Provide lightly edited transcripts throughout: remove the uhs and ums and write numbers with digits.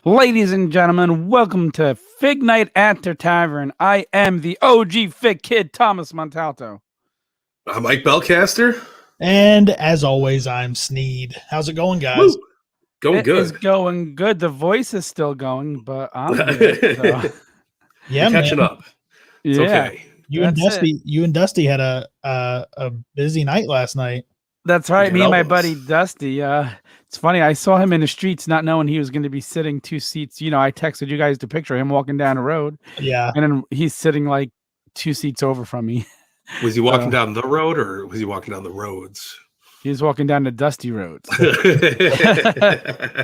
Ladies and gentlemen, welcome to Fig Night at the Tavern. I am the OG Fig Kid, Thomas Montalto. I'm Mike Belcaster. And as always, I'm Snead. How's it going, guys? Woo. Going good. It's going good. The voice is still going, but I'm good. So. Yeah, catching up. It's okay. You and Dusty had a busy night last night. That's right. Me and my buddy Dusty. It's funny. I saw him in the streets, not knowing he was going to be sitting 2 seats. You know, I texted you guys to picture him walking down the road. Yeah. And then he's sitting like 2 seats over from me. Was he walking down the road or was he walking down the roads? He was walking down the dusty roads.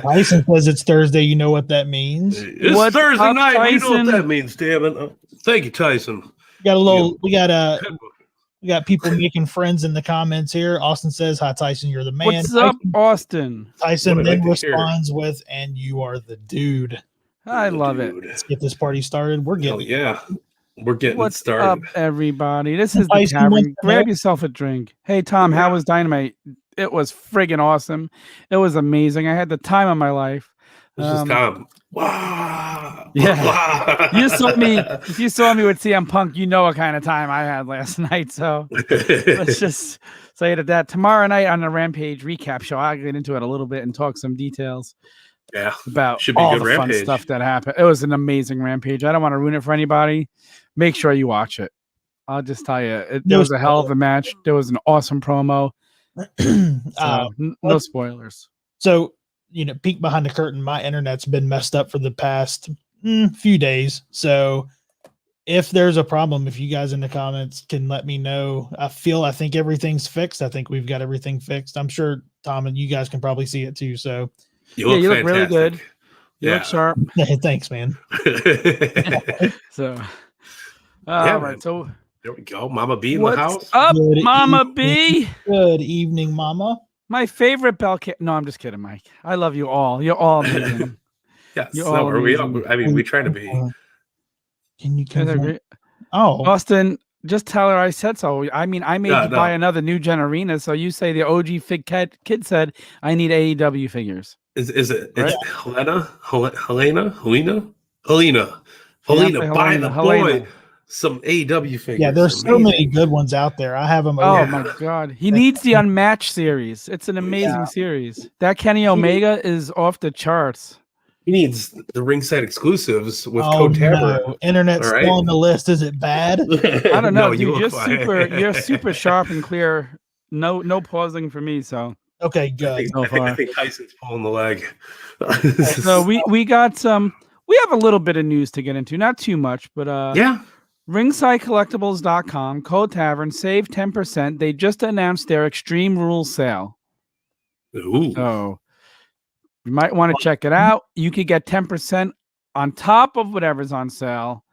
Tyson says it's Thursday. You know what that means? It's What's Thursday up, night. Tyson? You know what that means, damn it. Thank you, Tyson. We got people making friends in the comments here. Austin says, "Hi, Tyson. You're the man." What's up, Austin? Tyson then responds with, "And you are the dude." I love it. Let's get this party started. We're getting We're getting What's started. up, everybody? This is the Tyson, Tavern. Grab yourself a drink. Hey, Tom, how was Dynamite? It was friggin' awesome. It was amazing. I had the time of my life. This is Tom. Wow. Yeah. If you saw me with CM Punk, you know what kind of time I had last night. So let's just say it at that. Tomorrow night on the Rampage recap show, I'll get into it a little bit and talk some details. Yeah. About Should be all good the Rampage. fun stuff that happened. It was an amazing Rampage. I don't want to ruin it for anybody. Make sure you watch it. I'll just tell you, there was a hell of a match. There was an awesome promo. No spoilers. So, peek behind the curtain. My internet's been messed up for the past few days. So if there's a problem, if you guys in the comments can let me know. I think everything's fixed. I think we've got everything fixed. I'm sure Tom and you guys can probably see it too. So you look really good. You look sharp. Thanks, man. So all right. So there we go. Mama B in the house. What's up, Good Mama evening. B? Good evening, Mama. My favorite bell kit. No, I'm just kidding, Mike. I love you all. You're all amazing. Yes. You're all amazing. We try to be. Can you confirm? Oh, Austin, just tell her I said so. I made you buy another new gen arena. So you say the OG Fig Kid said I need AEW figures. Is it? Right? It's Helena. Buy the boy some AEW figures. Yeah, there's so many good ones out there. I have them. Oh my God, he needs the Unmatched series. It's an amazing series. That Kenny Omega is off the charts. He needs the ringside exclusives with Code Tavern. No. Internet's still on the list. Is it bad? I don't know. No, You're super sharp and clear. No pausing for me. So okay, good. I think Tyson's pulling the leg. So we got some. We have a little bit of news to get into. Not too much, but RingsideCollectibles.com, Code Tavern, save 10%. They just announced their Extreme Rules sale. Ooh. So you might want to check it out. You could get 10% on top of whatever's on sale.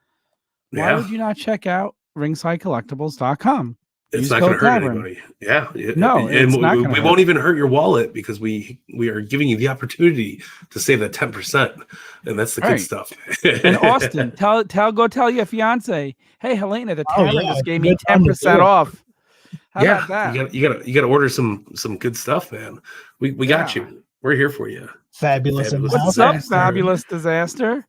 Why would you not check out RingsideCollectibles.com? It's not going to hurt anybody. Yeah. No, it's not we won't even hurt your wallet because we are giving you the opportunity to save that 10%. And that's the good stuff. And Austin, go tell your fiance, hey, Helena, the Tavern just gave me 10% off. How about that? You got to order some good stuff, man. We got you. We're here for you. Fabulous. What's up, Fabulous Disaster?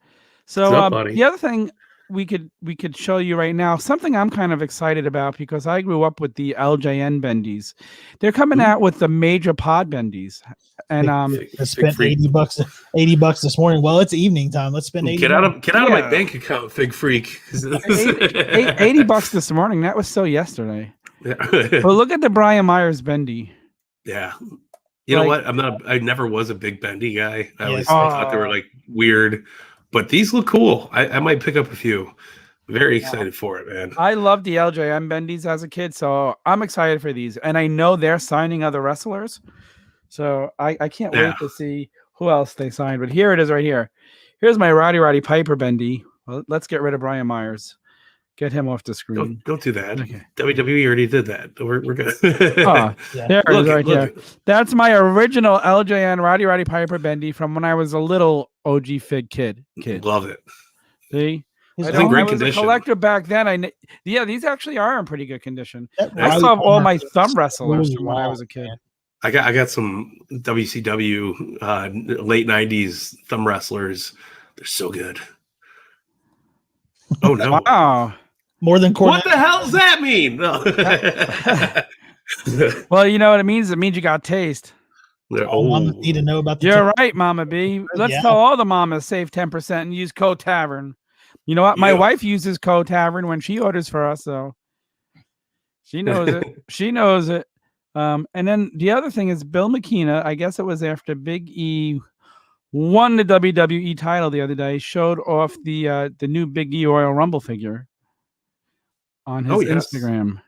So the other thing we could show you right now, something I'm kind of excited about because I grew up with the LJN bendies. They're coming out with the major pod bendies. And I spent $80 this morning. Well, it's evening time. Let's spend $80. Get out of my bank account, Fig Freak. $80 this morning. That was so yesterday. Yeah. But look at the Brian Myers bendy. Yeah. You know what? I never was a big bendy guy. I always thought they were like weird. But these look cool. I might pick up a few. Very excited for it, man. I loved the LJM bendies as a kid, so I'm excited for these. And I know they're signing other wrestlers. So I can't wait to see who else they signed. But here it is right here. Here's my Roddy Piper bendy. Well, let's get rid of Brian Myers. Get him off the screen. Don't do that. Okay. WWE already did that. We're good. There it is right here. That's my original LJN Roddy Piper bendy from when I was a little OG Fig kid. Love it. See? I was a collector back then. These actually are in pretty good condition. I still have all my thumb wrestlers from when I was a kid. I got some WCW late 90s thumb wrestlers. They're so good. Oh no. Wow. More than What the hell does that mean? No. Well, you know what it means? It means you got taste. Mamas need to know about You're right, Mama B. Let's tell all the mamas save 10% and use code Tavern. You know what? My wife uses code Tavern when she orders for us, so she knows it. She knows it. And then the other thing is Bill McKenna. I guess it was after Big E won the WWE title the other day. Showed off the new Big E Royal Rumble figure on his Instagram.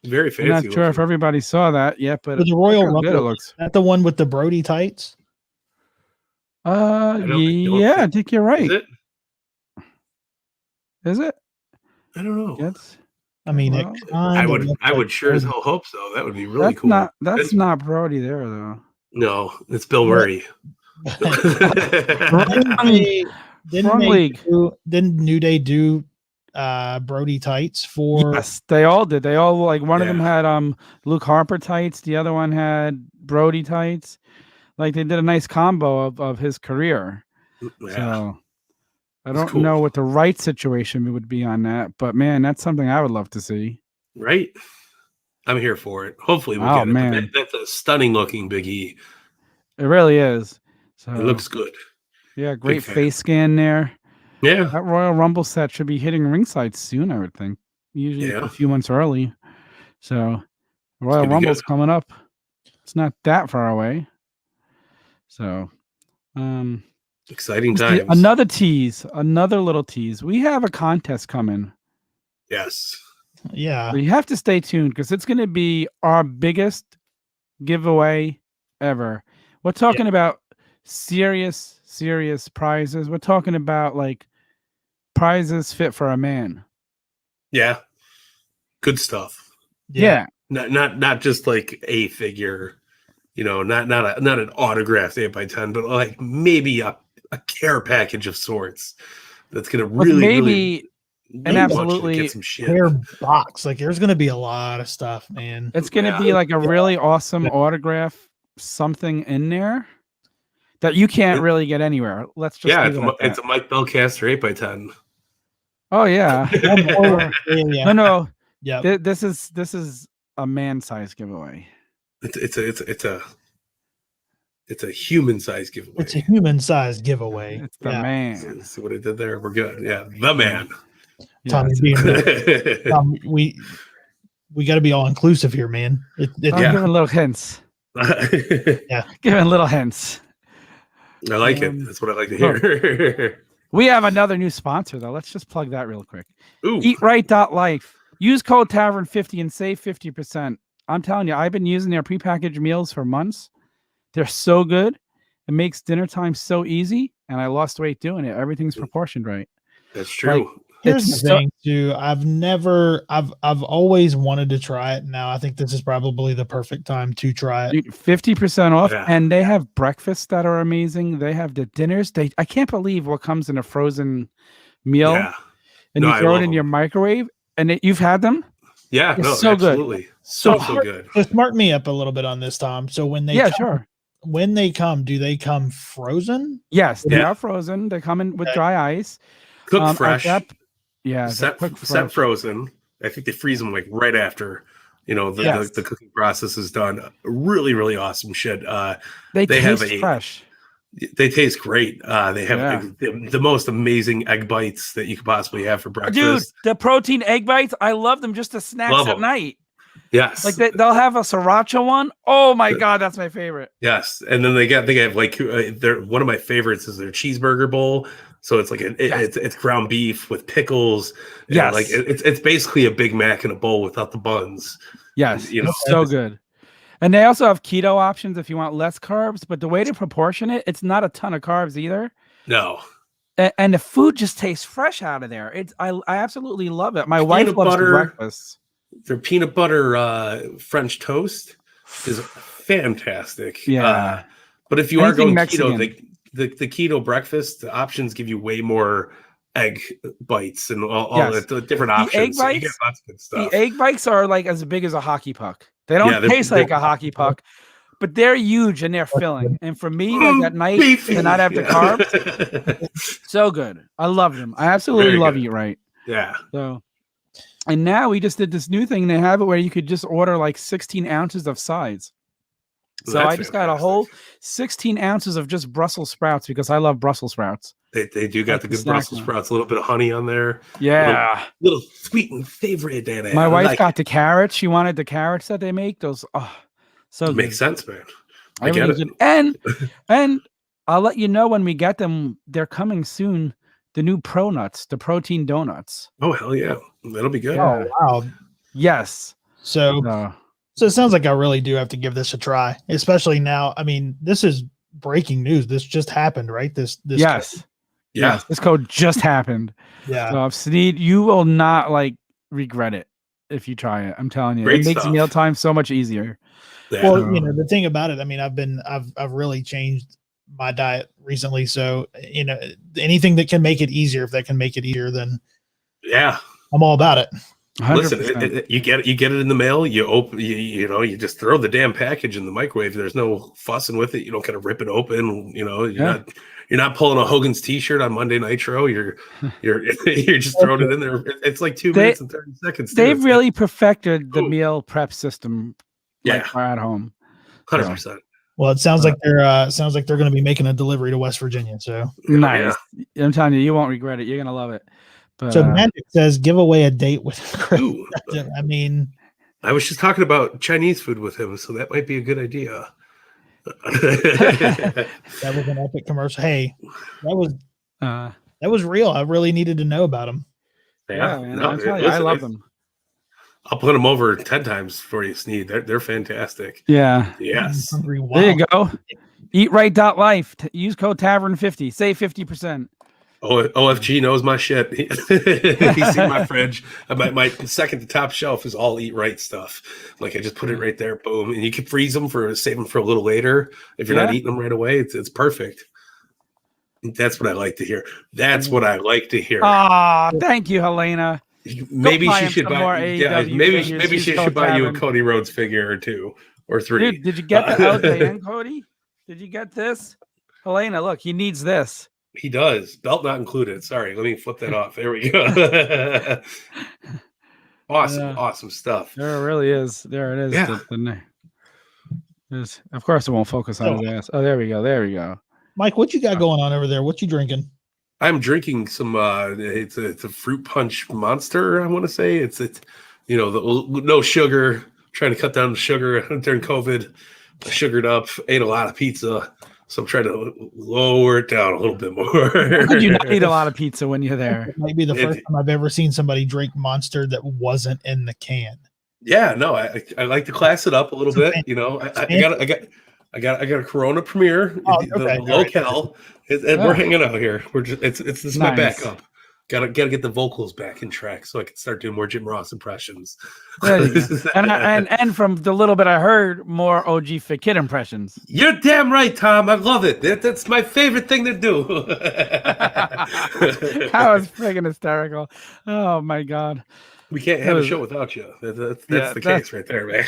Very fancy. I'm not sure if everybody saw that yet, but the Royal Rumble. Is that the one with the Brody tights? I think you're right. Is it? I don't know. I mean, I would sure as hell hope so. That would be really cool. That's not Brody there though. No, it's Bill Murray. Didn't New Day do Brody tights for? Yes, they all did. They all one of them had Luke Harper tights. The other one had Brody tights. Like they did a nice combo of his career. Yeah. So I don't know what the right situation would be on that, but man, that's something I would love to see. Right? I'm here for it. Hopefully we'll get it. Man. That's a stunning looking Big E. It really is. So it looks good. Yeah, great face scan there. Yeah. That Royal Rumble set should be hitting ringside soon, I would think. Usually a few months early. So Royal Rumble's coming up. It's not that far away. So exciting times. Another little tease. We have a contest coming. Yes. Yeah. So you have to stay tuned because it's going to be our biggest giveaway ever. We're talking about serious prizes. We're talking about like prizes fit for a man. Yeah. Good stuff. Yeah. Not just like a figure, not an autographed 8x10, but like maybe a care package of sorts that's going to really and absolutely get some shit. Care box. Like there's going to be a lot of stuff, man. It's going to be like a really awesome autograph, something in there that you can't really get anywhere. Let's just it's a Mike Belcaster 8x10. Oh yeah. No. Yeah. This is a man-sized giveaway. It's a human-sized giveaway. It's a human-sized giveaway. It's the man. See what I did there? We're good. Yeah, the man. Tommy, Tom, we got to be all inclusive here, man. I'm giving little hints. Giving little hints. I like it. That's what I like to hear. We have another new sponsor though. Let's just plug that real quick. Ooh. EatRight.life. Use code Tavern 50 and save 50%. I'm telling you, I've been using their prepackaged meals for months. They're so good. It makes dinner time so easy, and I lost weight doing it. Everything's proportioned right. That's true. Here's the thing, too. I've always wanted to try it. Now I think this is probably the perfect time to try it. 50% off, and they have breakfasts that are amazing. They have the dinners. I can't believe what comes in a frozen meal, and you throw it in your microwave. And you've had them? Yeah, so absolutely. Good. So good. Just mark me up a little bit on this, Tom. So when they when they come, do they come frozen? Yes, they are frozen. They come in with dry ice. Cooked fresh. Set frozen. I think they freeze them like right after, the cooking process is done. Really, really awesome shit. They taste fresh. They taste great. They have the most amazing egg bites that you could possibly have for breakfast. Dude, the protein egg bites, I love them just as snacks at night. Yes. Like they'll have a sriracha one. Oh my God, that's my favorite. Yes. And then they have like one of my favorites is their cheeseburger bowl. So it's like it's ground beef with pickles. Yes. Like it's basically a Big Mac in a bowl without the buns. Yes. So good. And they also have keto options if you want less carbs. But the way to proportion it, it's not a ton of carbs either. No. And the food just tastes fresh out of there. I absolutely love it. My wife loves the breakfast. Their peanut butter French toast is fantastic. Yeah. But if you are going keto, the keto breakfast options give you way more egg bites and all the different options. So you get lots of good stuff. The egg bites are like as big as a hockey puck. They don't taste like a hockey puck, but they're huge and they're filling. And for me, like at night, to not have the carbs, so good. I love them. I absolutely love Eat Right. Yeah. So, and now we just did this new thing. They have it where you could just order like 16 ounces of sides. So I just got a whole 16 ounces of just Brussels sprouts because I love Brussels sprouts. They do got the good Brussels sprouts, a little bit of honey on there. Yeah. Little sweet and favorite. My wife got the carrots. She wanted the carrots that they make. Those, so good. Makes sense, man. I get it. And I'll let you know when we get them. They're coming soon. The new Pro Nuts, the protein donuts. Oh, hell yeah. That'll be good. Oh, wow. Yes. So it sounds like I really do have to give this a try, especially now. I mean, this is breaking news. This just happened, right? This Yes. Yes. This code just happened. Yeah. So Snead, you will not regret it if you try it. I'm telling you. It makes mealtime so much easier. Yeah. Well, the thing about it, I mean, I've really changed my diet recently. So, anything that can make it easier, if that can make it easier, then I'm all about it. 100%. Listen, you get it in the mail. You open, you just throw the damn package in the microwave. There's no fussing with it. You don't gotta rip it open. You're not pulling a Hogan's T-shirt on Monday Nitro. You're just throwing it in there. It's like 2 minutes and 30 seconds. They've really perfected the meal prep system. At home. 100%. Well, it sounds like they're going to be making a delivery to West Virginia. So nice. Yeah. I'm telling you, you won't regret it. You're gonna love it. But, so Magic says, give away a date with Chris. I mean, I was just talking about Chinese food with him, so that might be a good idea. That was an epic commercial. Hey, that was real. I really needed to know about him. Yeah, I love them. I'll put them over 10 times for you, Snead. They're fantastic. Yeah. Yes. Wow. There you go. EatRight.life. Use code Tavern50. Save 50%. OFG knows my shit. He's seen my fridge. My second to top shelf is all Eat Right stuff. Like I just put it right there, boom, and you can freeze them save them for a little later. If you're not eating them right away, it's perfect. That's what I like to hear. That's what I like to hear. Thank you, Helena. Maybe she should buy. Yeah, maybe she should buy you a Cody Rhodes figure or 2 or 3. Dude, did you get the LJN, Cody? Did you get this? Helena, look, he needs this. He does. Belt not included. Sorry, let me flip that off. There we go. Awesome stuff. There it really is. There it is. Yeah. Of course, it won't focus on his ass. Oh, there we go. There we go. Mike, what you got going on over there? What you drinking? I'm drinking some. It's a fruit punch monster. I want to say it's no sugar. Trying to cut down the sugar during COVID. I sugared up. Ate a lot of pizza. So I'm trying to lower it down a little bit more. How could you not eat a lot of pizza when you're there? It might be the first time I've ever seen somebody drink Monster that wasn't in the can. Yeah, no, I like to class it up a little bit. I got a Corona Premier, the locale, and we're hanging out here. This is my backup. Gotta get the vocals back in track so I can start doing more Jim Ross impressions. and from the little bit I heard, more OG Fit Kid impressions. You're damn right, Tom. I love it. That's my favorite thing to do. That was freaking hysterical. Oh my god. We can't have a show without you. That's the case right there, man.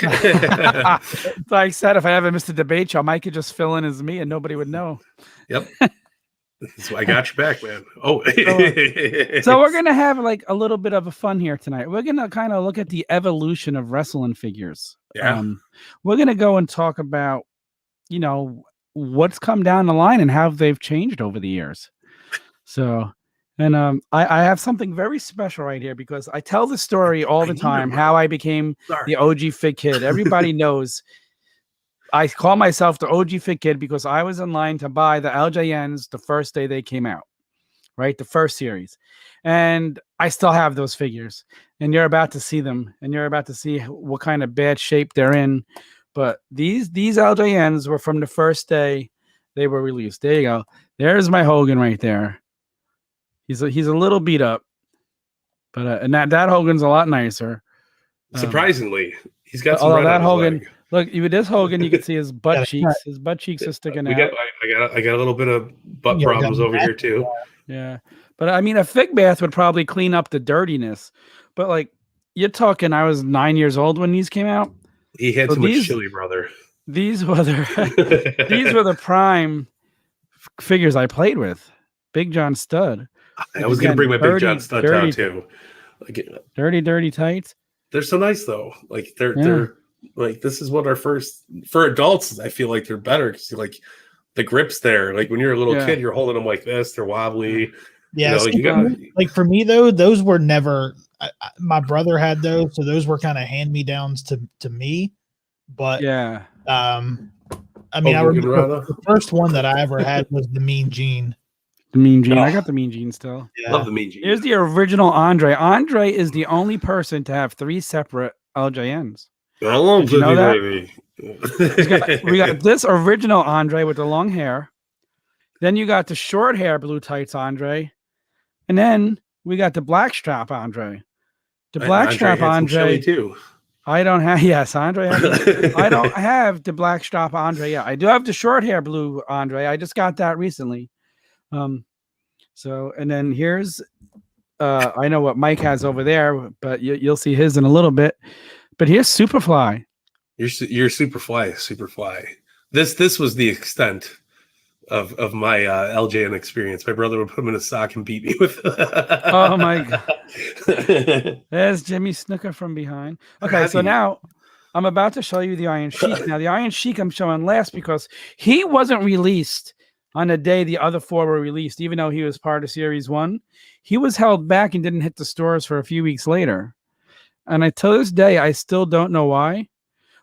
Like I said, if I ever missed a debate show, Mike could just fill in as me and nobody would know. Yep. So I got your back, man. So we're gonna have a little bit of a fun here tonight. We're gonna kind of look at the evolution of wrestling figures. Yeah. We're gonna go and talk about, what's come down the line and how they've changed over the years. So, and I have something very special right here because I tell the story all the time how I became the OG Fit Kid. Everybody knows. I call myself the OG Fit Kid because I was in line to buy the LJNs the first day they came out, right? The first series. And I still have those figures. And you're about to see them. And you're about to see what kind of bad shape they're in. But these LJNs were from the first day they were released. There you go. There's my Hogan right there. He's a little beat up, but and that Hogan's a lot nicer. Surprisingly, he's got some. Although that Hogan, look, with this Hogan, you can see his butt cheeks. His butt cheeks are sticking out. I got a little bit of butt problems over here too. Yeah, but I mean, a fig bath would probably clean up the dirtiness. But like, you're talking, I was 9 years old when these came out. He had too much chili, brother. These were the prime figures I played with. Big John Stud. I was going to bring my Big John Stud out too. Like, dirty tights. They're so nice though. Like they're like, this is what our first for adults. I feel like they're better because like the grip's there. Like when you're a little kid, you're holding them like this. They're wobbly. Yeah. Like for me though, those were never. My brother had those, so those were kind of hand me downs to me. But yeah, I mean, I remember the first one that I ever had was the Mean Gene. The Mean Gene. I got the Mean Gene still. Yeah. Love the Mean Gene. Here's the original Andre. Andre is the only person to have 3 separate LJNs. Did you know that? We got this original Andre with the long hair. Then you got the short hair blue tights Andre. And then we got the black strap Andre. The black strap Andre too. I don't have. Yes, Andre. I don't have the black strap Andre. Yeah, I do have the short hair blue Andre. I just got that recently. So and then here's I know what Mike has over there, but you'll see his in a little bit. But here's Superfly. You're Superfly. This was the extent of my LJN experience. My brother would put him in a sock and beat me with. Oh my god! There's Jimmy Snuka from behind. Okay, so now I'm about to show you the Iron Sheik. Now the Iron Sheik I'm showing last because he wasn't released on the day the other 4 were released, even though he was part of Series 1. He was held back and didn't hit the stores for a few weeks later. And to this day, I still don't know why.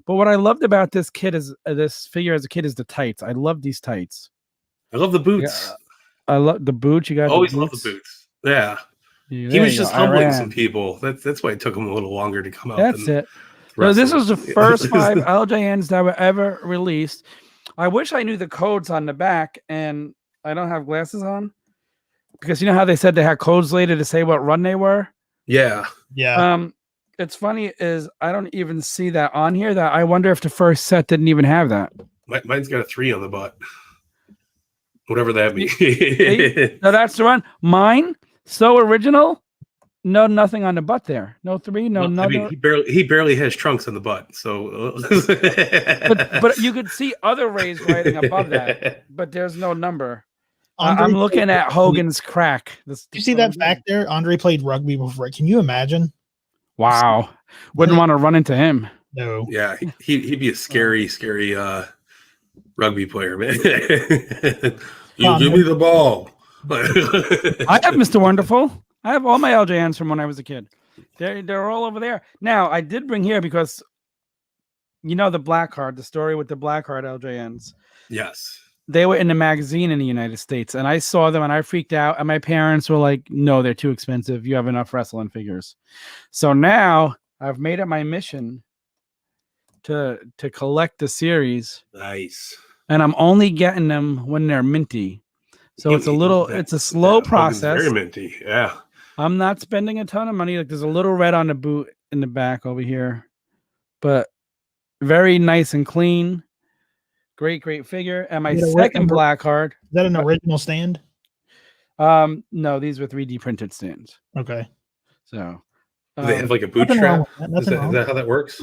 But what I loved about this kid is this figure as a kid is the tights. I love these tights. I love the boots. I love the boots. You got always love the boots. Yeah. He was just humbling some people. That's why it took him a little longer to come out. That's it. So this was the first 5 LJNs that were ever released. I wish I knew the codes on the back, and I don't have glasses on because you know how they said they had codes later to say what run they were. Yeah. It's funny is I don't even see that on here. That I wonder if the first set didn't even have that. Mine's got a 3 on the butt. Whatever that means. No, that's the one. Mine, so original. No, nothing on the butt there. No 3. No, no. I mean, he barely has trunks on the butt. So, but you could see other rays writing above that. But there's no number. I'm looking at Hogan's crack. You see that fact there? Andre played rugby before. Can you imagine? Wow. Wouldn't want to run into him. No. Yeah, he'd be a scary rugby player, man. You give me the ball. I have Mr. Wonderful. I have all my LJNs from when I was a kid. They're all over there. Now, I did bring here because you know the black card, the story with the black card LJNs. Yes. They were in the magazine in the United States, and I saw them, and I freaked out, and my parents were like, no, they're too expensive. You have enough wrestling figures. So now I've made it my mission to collect the series. Nice. And I'm only getting them when they're minty. So it's a slow process. Very minty, yeah. I'm not spending a ton of money. Like there's a little red on the boot in the back over here, but very nice and clean. Great figure. And my second black card. Is that an original stand? No, these were 3D printed stands. Okay. So do they have like a boot strap? Is that how that works?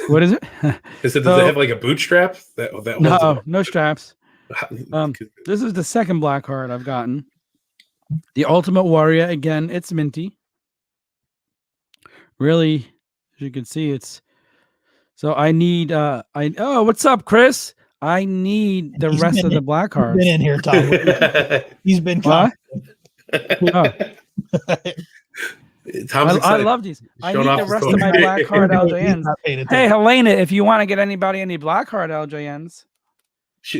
What is it? Does they have like a boot strap? No straps. This is the second black card I've gotten. The Ultimate Warrior. Again, it's minty. Really, as you can see, it's so I need what's up, Chris? I need the rest of the black cards. He's been in here, Tom. He's been I love these. I need the rest of my black card LJNs. Hey, Helena, if you want to get anybody any black card LJNs.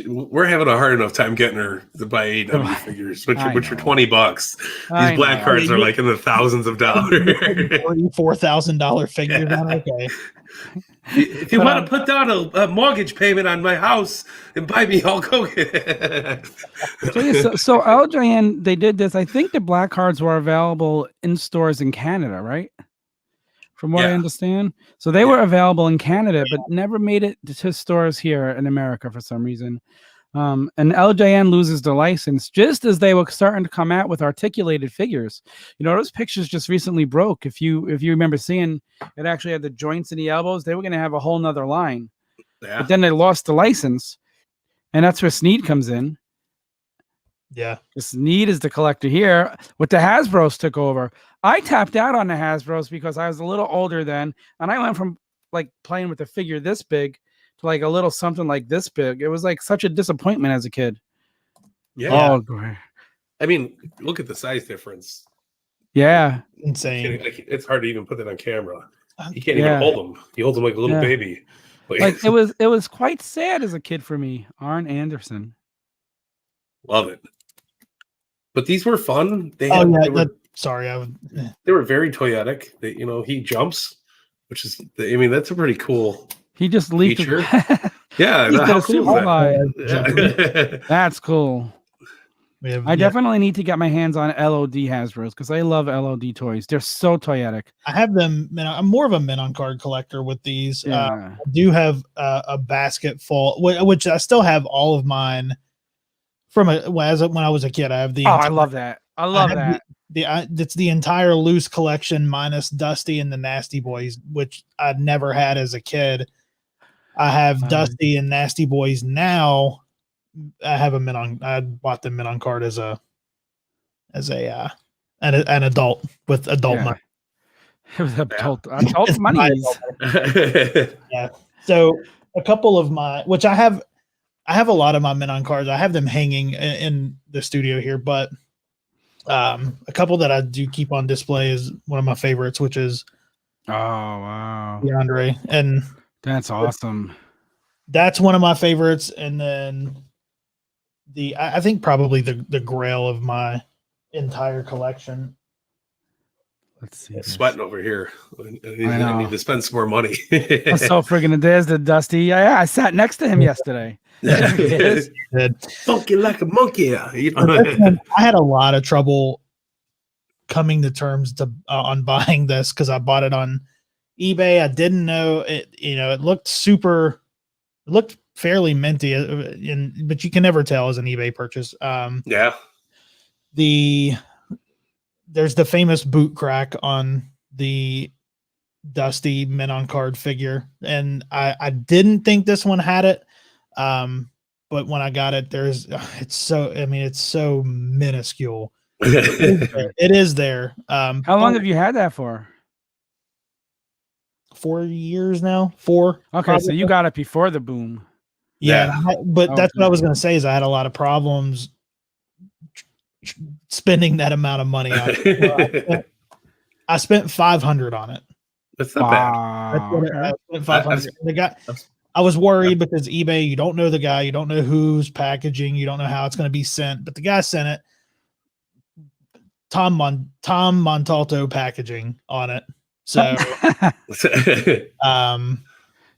We're having a hard enough time getting her to buy AEW figures, which are $20. These black cards are like in the thousands of dollars. $4,000 figure. Okay. If you want to put down a mortgage payment on my house and buy me Hulk Hogan. so LJN, they did this. I think the black cards were available in stores in Canada, right? From what I understand. So they were available in Canada, but never made it to stores here in America for some reason. And LJN loses the license just as they were starting to come out with articulated figures. You know, those pictures just recently broke. If you remember seeing, it actually had the joints in the elbows. They were going to have a whole nother line. Yeah. But then they lost the license. And that's where Snead comes in. Yeah. Snead is the collector here. What the Hasbros took over. I tapped out on the Hasbros because I was a little older then. And I went from like playing with a figure this big to like a little something like this big. It was like such a disappointment as a kid. Yeah. I mean, look at the size difference. Yeah. Insane. It's hard to even put that on camera. You can't even hold them. You hold them like a little baby. Like it was quite sad as a kid for me. Arn Anderson. Love it. But these were fun. They were very toyetic. He jumps, which is, that's a pretty cool. He just leaped. Yeah, how cool is that? That's cool. I definitely need to get my hands on LOD Hasbros because I love LOD toys. They're so toyetic. I have them. I'm more of a men on card collector with these. I do have a basket full, which I still have all of mine from when I was a kid. I have the. I love that. I love that. It's the entire loose collection minus Dusty and the Nasty Boys, which I'd never had as a kid. I have Dusty and Nasty Boys now. I have I bought them men on card as an adult with adult money. It was adult money. Yeah. So a couple of which I have a lot of my men on cards. I have them hanging in the studio here, but a couple that I do keep on display is one of my favorites, which is DeAndre, and that's awesome. That's one of my favorites, and then I think probably the grail of my entire collection. Let's see. Sweating over here. I need to spend some more money. I'm so friggin' there's the Dusty. Yeah, I sat next to him yesterday. Funky like a monkey. I had a lot of trouble coming to terms on buying this because I bought it on eBay. I didn't know it. It looked fairly minty, but you can never tell as an eBay purchase. There's the famous boot crack on the Dusty men on card figure, and I didn't think this one had it, but when I got it, it's so minuscule. It is there. How long have you had that for? 4 years now. 4. Okay, probably. So you got it before the boom. Yeah. But that's what I was going to say is I had a lot of problems spending that amount of money on it. I spent $500 on it. That's not bad. I spent $500. I was worried because eBay, you don't know the guy, you don't know who's packaging, you don't know how it's going to be sent, but the guy sent it. Tom Montalto packaging on it. So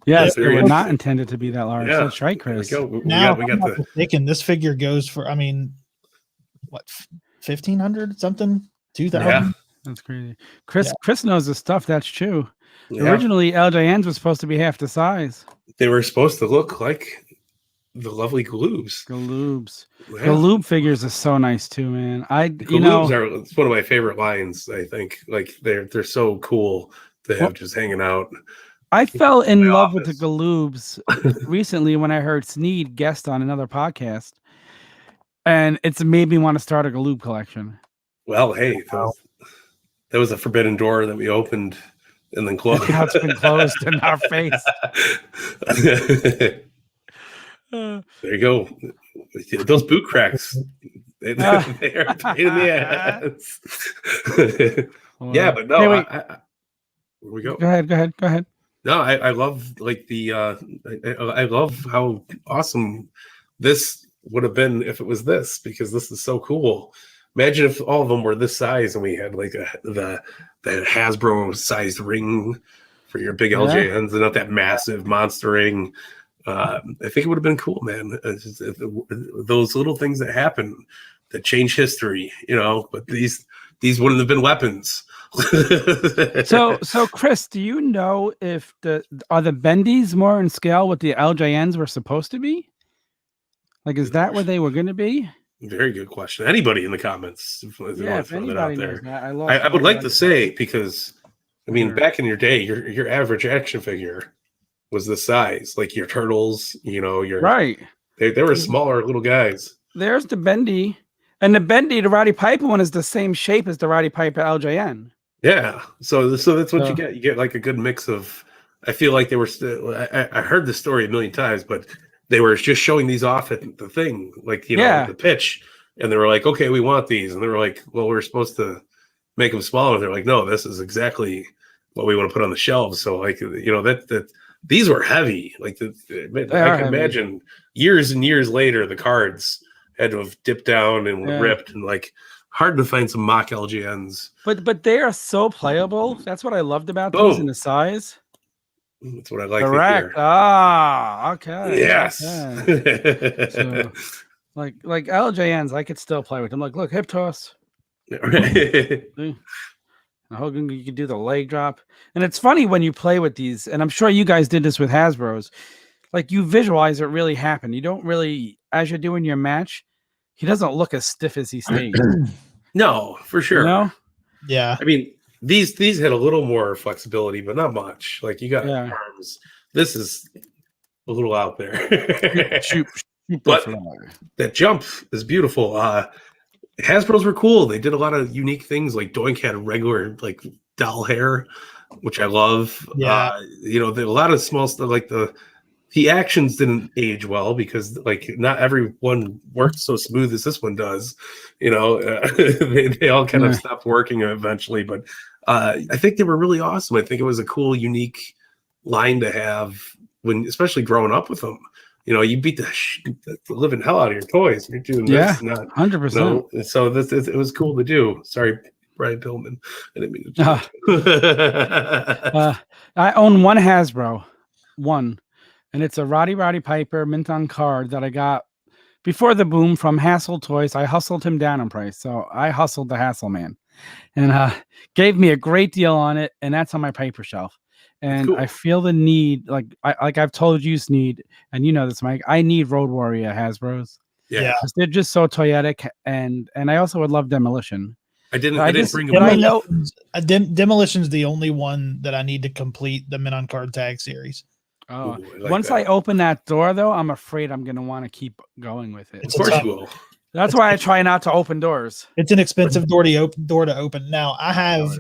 yes, they were not intended to be that large. Yeah. That's right, Chris. There we go. Now, we got the thinking this figure goes for, what, 1,500 something, 2,000. Yeah, that's crazy. Chris knows the stuff. That's true. Yeah. Originally, LJNs was supposed to be half the size. They were supposed to look like the lovely Galoobs. Yeah. Galoob figures are so nice too, man. It's one of my favorite lines. I think they're so cool to have just hanging out. I fell in love with the Galoobs recently when I heard Snead guest on another podcast, and it's made me want to start a Galoob collection. Well, hey, that was a forbidden door that we opened and then closed. Now it's been closed in our face. There you go. Those boot cracks. They're a pain in the ass. Yeah, but no. Where we go? Go ahead. No, I love I love how awesome this would have been if it was this, because this is so cool. Imagine if all of them were this size and we had like the Hasbro sized ring for your big LJNs and not that massive monster ring. I think it would have been cool, man. Those little things that happen that change history, but these wouldn't have been weapons. So Chris, do you know if are the bendies more in scale what the LJNs were supposed to be? Like, is that where they were going to be? Very good question. Anybody in the comments? If anybody knows that, I would like to say, because I mean, back in your day, your average action figure was the size, like your turtles. Your right. They were smaller little guys. There's the bendy, and the Roddy Piper one is the same shape as the Roddy Piper LJN. Yeah, so that's what you get. You get like a good mix of. I feel like they were. I heard the story a million times, but they were just showing these off at the thing, like the pitch, and they were like, "Okay, we want these," and they were like, "Well, we're supposed to make them smaller." They're like, "No, this is exactly what we want to put on the shelves." So, like, that these were heavy. Like, I can imagine years and years later, the cards had to have dipped down and ripped, and like hard to find some mock LGNs. But they are so playable. That's what I loved about these in the size. That's what I like. Correct. Okay. Yes. Okay. So, like LJNs, I could still play with them. Like, look, hip toss. Hogan, you could do the leg drop, and it's funny when you play with these. And I'm sure you guys did this with Hasbro's. Like, you visualize it really happen. You don't really, as you're doing your match, he doesn't look as stiff as he stayed. No, for sure. Yeah. I mean, these had a little more flexibility, but not much. Like, you got arms. This is a little out there. But that jump is beautiful. Hasbro's were cool. They did a lot of unique things. Like Doink had regular like doll hair, which I love. Yeah. There a lot of small stuff. Like the actions didn't age well because like not everyone worked so smooth as this one does. They all kind of stopped working eventually, but I think they were really awesome. I think it was a cool, unique line to have especially growing up with them. You beat the living hell out of your toys. You're doing this, not 100%. So it was cool to do. Sorry, Brian Pillman. I didn't mean to. I own one Hasbro, and it's a Roddy Piper mint on card that I got before the boom from Hassle Toys. I hustled him down in price, so I hustled the Hassle man, and gave me a great deal on it, and that's on my Piper shelf. And cool. I feel the need, like I've told you, Snead, and you know this, Mike. I need Road Warrior Hasbro's. Yeah, they're just so toyetic, and I also would love Demolition. I didn't bring them up. Demolition's the only one that I need to complete the Mint on Card Tag series. Oh, once I open that door, though, I'm afraid I'm going to want to keep going with it. Of course you will. That's why I try not to open doors. It's an expensive door to open. Now I have,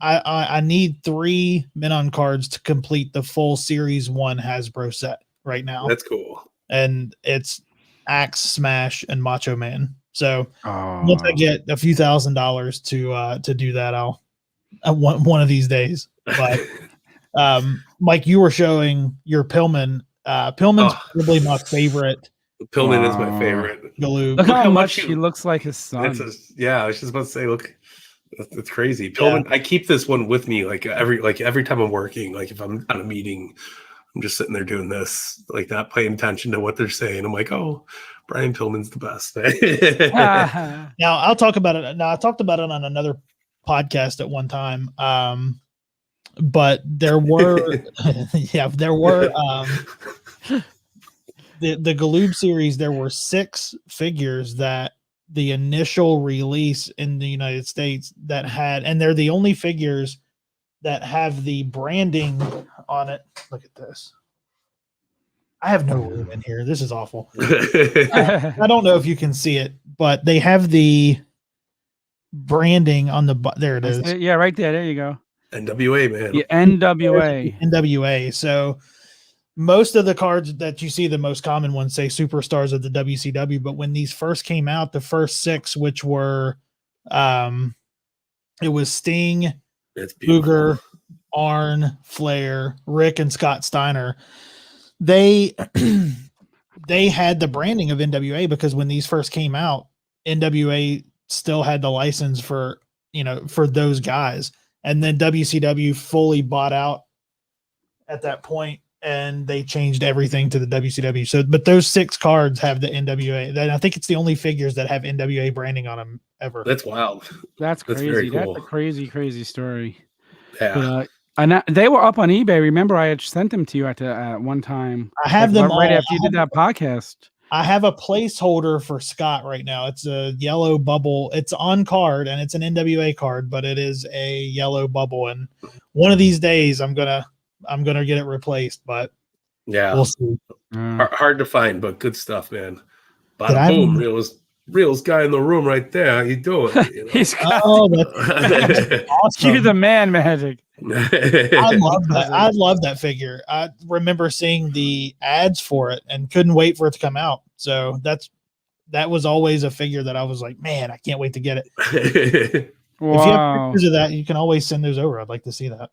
I need 3 Mint on cards to complete the full Series 1 Hasbro set right now. That's cool. And it's Axe, Smash, and Macho Man. So once I get a few $1,000s to do that, I'll one of these days. But Mike, you were showing your Pillman. Pillman's probably my favorite. Pillman is my favorite. Look how much he looks like his son. I was just about to say, look, that's crazy. Pillman, I keep this one with me every time I'm working. Like if I'm at a meeting, I'm just sitting there doing this, like not paying attention to what they're saying. I'm like, oh, Brian Pillman's the best. Now I'll talk about it. Now I talked about it on another podcast at one time. But there were, the Galoob series. There were 6 figures that the initial release in the United States that had, and they're the only figures that have the branding on it. Look at this. I have no room in here. This is awful. I don't know if you can see it, but they have the branding on the, there it is. Yeah, right there. There you go. NWA, man. Yeah, NWA. NWA. So most of the cards that you see, the most common ones say superstars of the WCW. But when these first came out, the first 6, which were, it was Sting, Booger, Arn, Flair, Rick, and Scott Steiner. They had the branding of NWA because when these first came out, NWA still had the license for those guys. and then WCW fully bought out at that point, and they changed everything to the WCW. So, but those 6 cards have the NWA. And I think it's the only figures that have NWA branding on them ever. That's wild. That's crazy. Very cool. That's a crazy story. Yeah. But, and they were up on eBay. Remember, I had sent them to you at one time. I have them right after you did that podcast. I have a placeholder for Scott right now. It's a yellow bubble. It's on card, and it's an NWA card, but it is a yellow bubble. And one of these days, I'm gonna get it replaced. But yeah, we'll see. Hard to find, but good stuff, man. Bada boom, real's guy in the room right there. How you doing? You know? He's got that's awesome. You're the man, Magic. I love that. I love that figure. I remember seeing the ads for it and couldn't wait for it to come out. So that was always a figure that I was like, man, I can't wait to get it. Wow. If you have pictures of that, you can always send those over. I'd like to see that.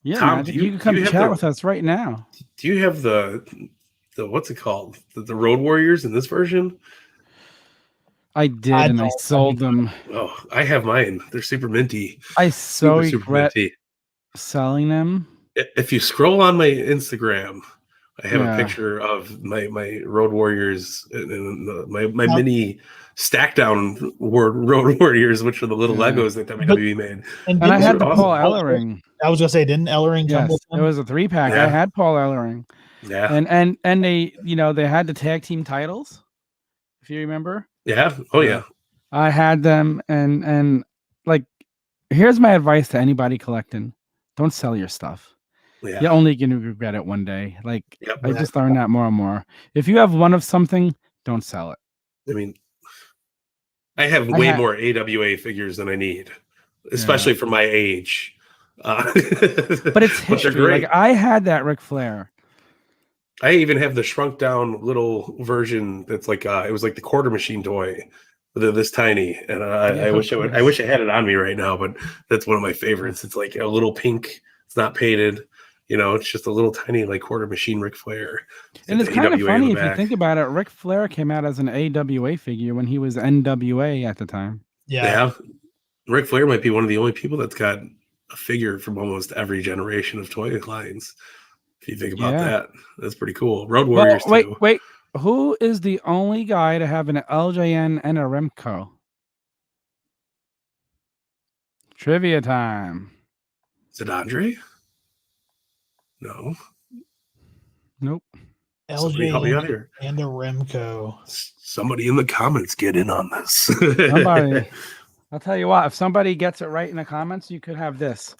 Yeah, Tom, Magic, you can come chat with us right now. Do you have the what's it called? The Road Warriors in this version? I did, and I sold them. Oh, I have mine. They're super minty. I so regret selling them. If you scroll on my Instagram, I have a picture of my Road Warriors and my mini stack down Road Warriors, which are the little Legos that WWE made. And I had the Paul Ellering. I was gonna say, didn't Ellering come with them? It was a 3-pack. I had Paul Ellering. Yeah. And they, they had the tag team titles, if you remember. Yeah. Oh yeah. I had them, and like, here's my advice to anybody collecting: don't sell your stuff. Yeah. You're only going to regret it one day. Like, yep. I just learned that more and more. If you have one of something, don't sell it. I mean, I have way more AWA figures than I need, especially for my age. But it's history. Like, I had that Ric Flair. I even have the shrunk down little version that's like it was like the quarter machine toy, this tiny, and I wish I had it on me right now, but that's one of my favorites. It's like a little pink. It's not painted. It's just a little tiny like quarter machine Ric Flair. And it's kind of funny if you think about it. Ric Flair came out as an AWA figure when he was NWA at the time. Yeah. Ric Flair might be one of the only people that's got a figure from almost every generation of toy lines. If you think about that, that's pretty cool. Road Warriors. Wait. Who is the only guy to have an LJN and a Remco? Trivia time. Is it Andre? No. Nope. LJN and a Remco. Somebody in the comments get in on this. Somebody. I'll tell you what. If somebody gets it right in the comments, you could have this.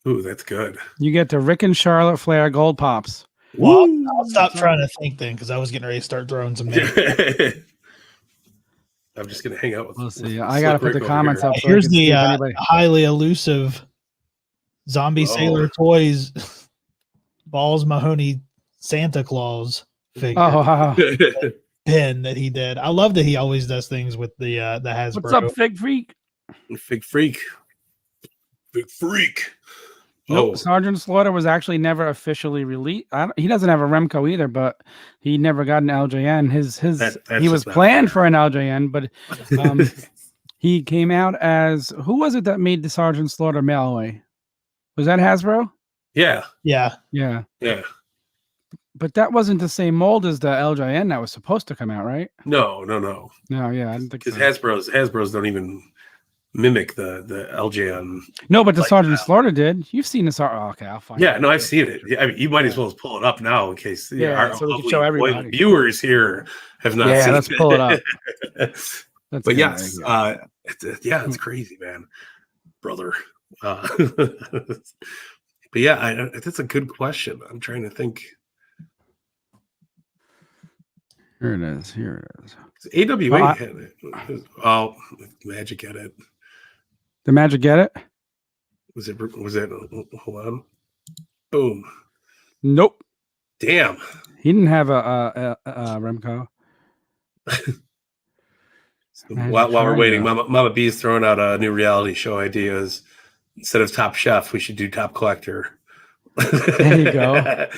Ooh, that's good. You get the Rick and Charlotte Flair Gold Pops. Well, I'll stop trying to think then, because I was getting ready to start throwing some names. I'm just going to hang out with. We'll see. I got to put the comments up. So here's the highly elusive Zombie Sailor Toys Balls Mahoney Santa Claus figure. Oh, wow. Pin that he did. I love that he always does things with the Hasbro. What's up, Fig Freak? Fig Freak. Big Freak. Nope. Sergeant Slaughter was actually never officially released. He doesn't have a Remco either, but he never got an LJN. He was planned for an LJN, but he came out as, who was it that made the Sergeant Slaughter mailaway? Was that Hasbro? Yeah. But that wasn't the same mold as the LJN that was supposed to come out, right? No. No, yeah, I didn't think so. Because Hasbro's don't even mimic the LJN. No, but the Sergeant Slaughter did. You've seen the Sergeant. Oh, okay, I'll find it. Yeah, no, I've seen it. I mean, you might as well pull it up now in case so we can show everybody. Viewers here have not seen it. Let's pull it up. But yes, it's crazy, man, brother. But yeah, that's a good question. I'm trying to think. Here it is. AWA had it. Oh, Magic had it. The Magic get it? Was it? Hold on. Boom. Nope. Damn. He didn't have a Remco. While we're waiting, Mama B is throwing out new reality show ideas. Instead of Top Chef, we should do Top Collector. There you go.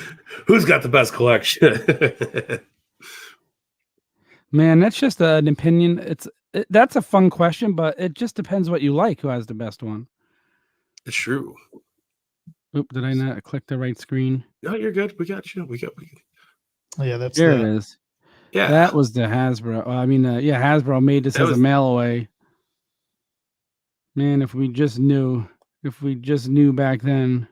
Who's got the best collection? Man, that's just an opinion. that's a fun question, but it just depends what you like. Who has the best one? It's true. Oop, did I not click the right screen? No, you're good. We got you. We got. Yeah, that's Here it is. Yeah, that was the Hasbro. Hasbro made this as a mail away. Man, if we just knew back then.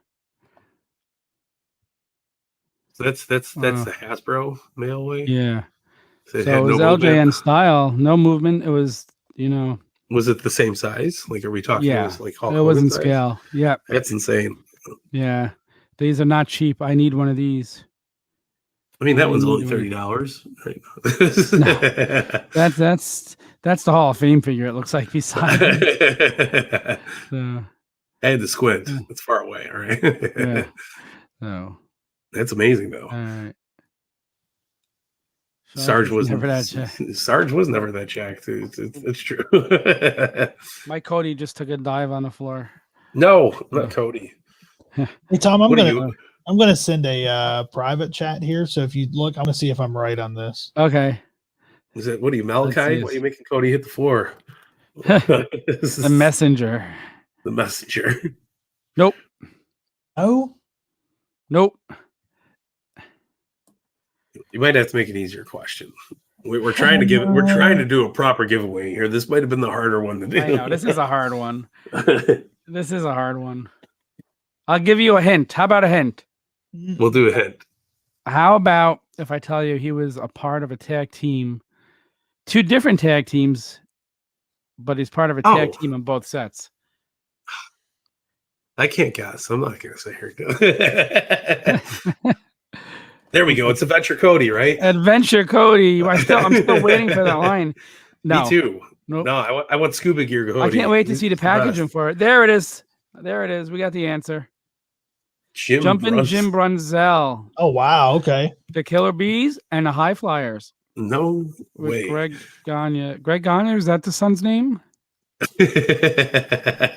So that's the Hasbro mail away. Yeah. So it no was LJN style, no movement. It was, Was it the same size? Like, are we talking? Yeah, it was like Hulk it was in size? scale. Yeah, that's insane. Yeah, these are not cheap. I need one of these. I mean, that one's only $30, right? No. That's the Hall of Fame figure. It looks like beside. So, I had to squint. It's far away, all right? Yeah. So that's amazing, though. All right. Sarge was never that jacked. It's true. Mike Cody just took a dive on the floor. No, not Cody. Hey Tom, I'm gonna send a private chat here. So if you look, I'm gonna see if I'm right on this. Okay. Is it what are you, Malachi? Why are you making Cody hit the floor? The messenger. The messenger. Nope. Oh. Nope. You might have to make an easier question. We're trying to do a proper giveaway here. This might have been the harder one to do. I know, this is a hard one. This is a hard one. I'll give you a hint. How about a hint? We'll do a hint. How about if I tell you he was a part of a tag team, 2 different tag teams, but he's part of a tag team on both sets? I can't guess. I'm not going to say here. There we go. It's Adventure Cody, right? Adventure Cody. I'm still waiting for that line. No. Me too. Nope. No, I want Scuba Gear Cody. I can't wait to see the packaging for it. There it is. There it is. We got the answer. Jumpin' Jim Brunzell. Oh, wow. Okay. The Killer Bees and the High Flyers. No way. Greg Gagne. Greg Gagne, is that the son's name? Yeah,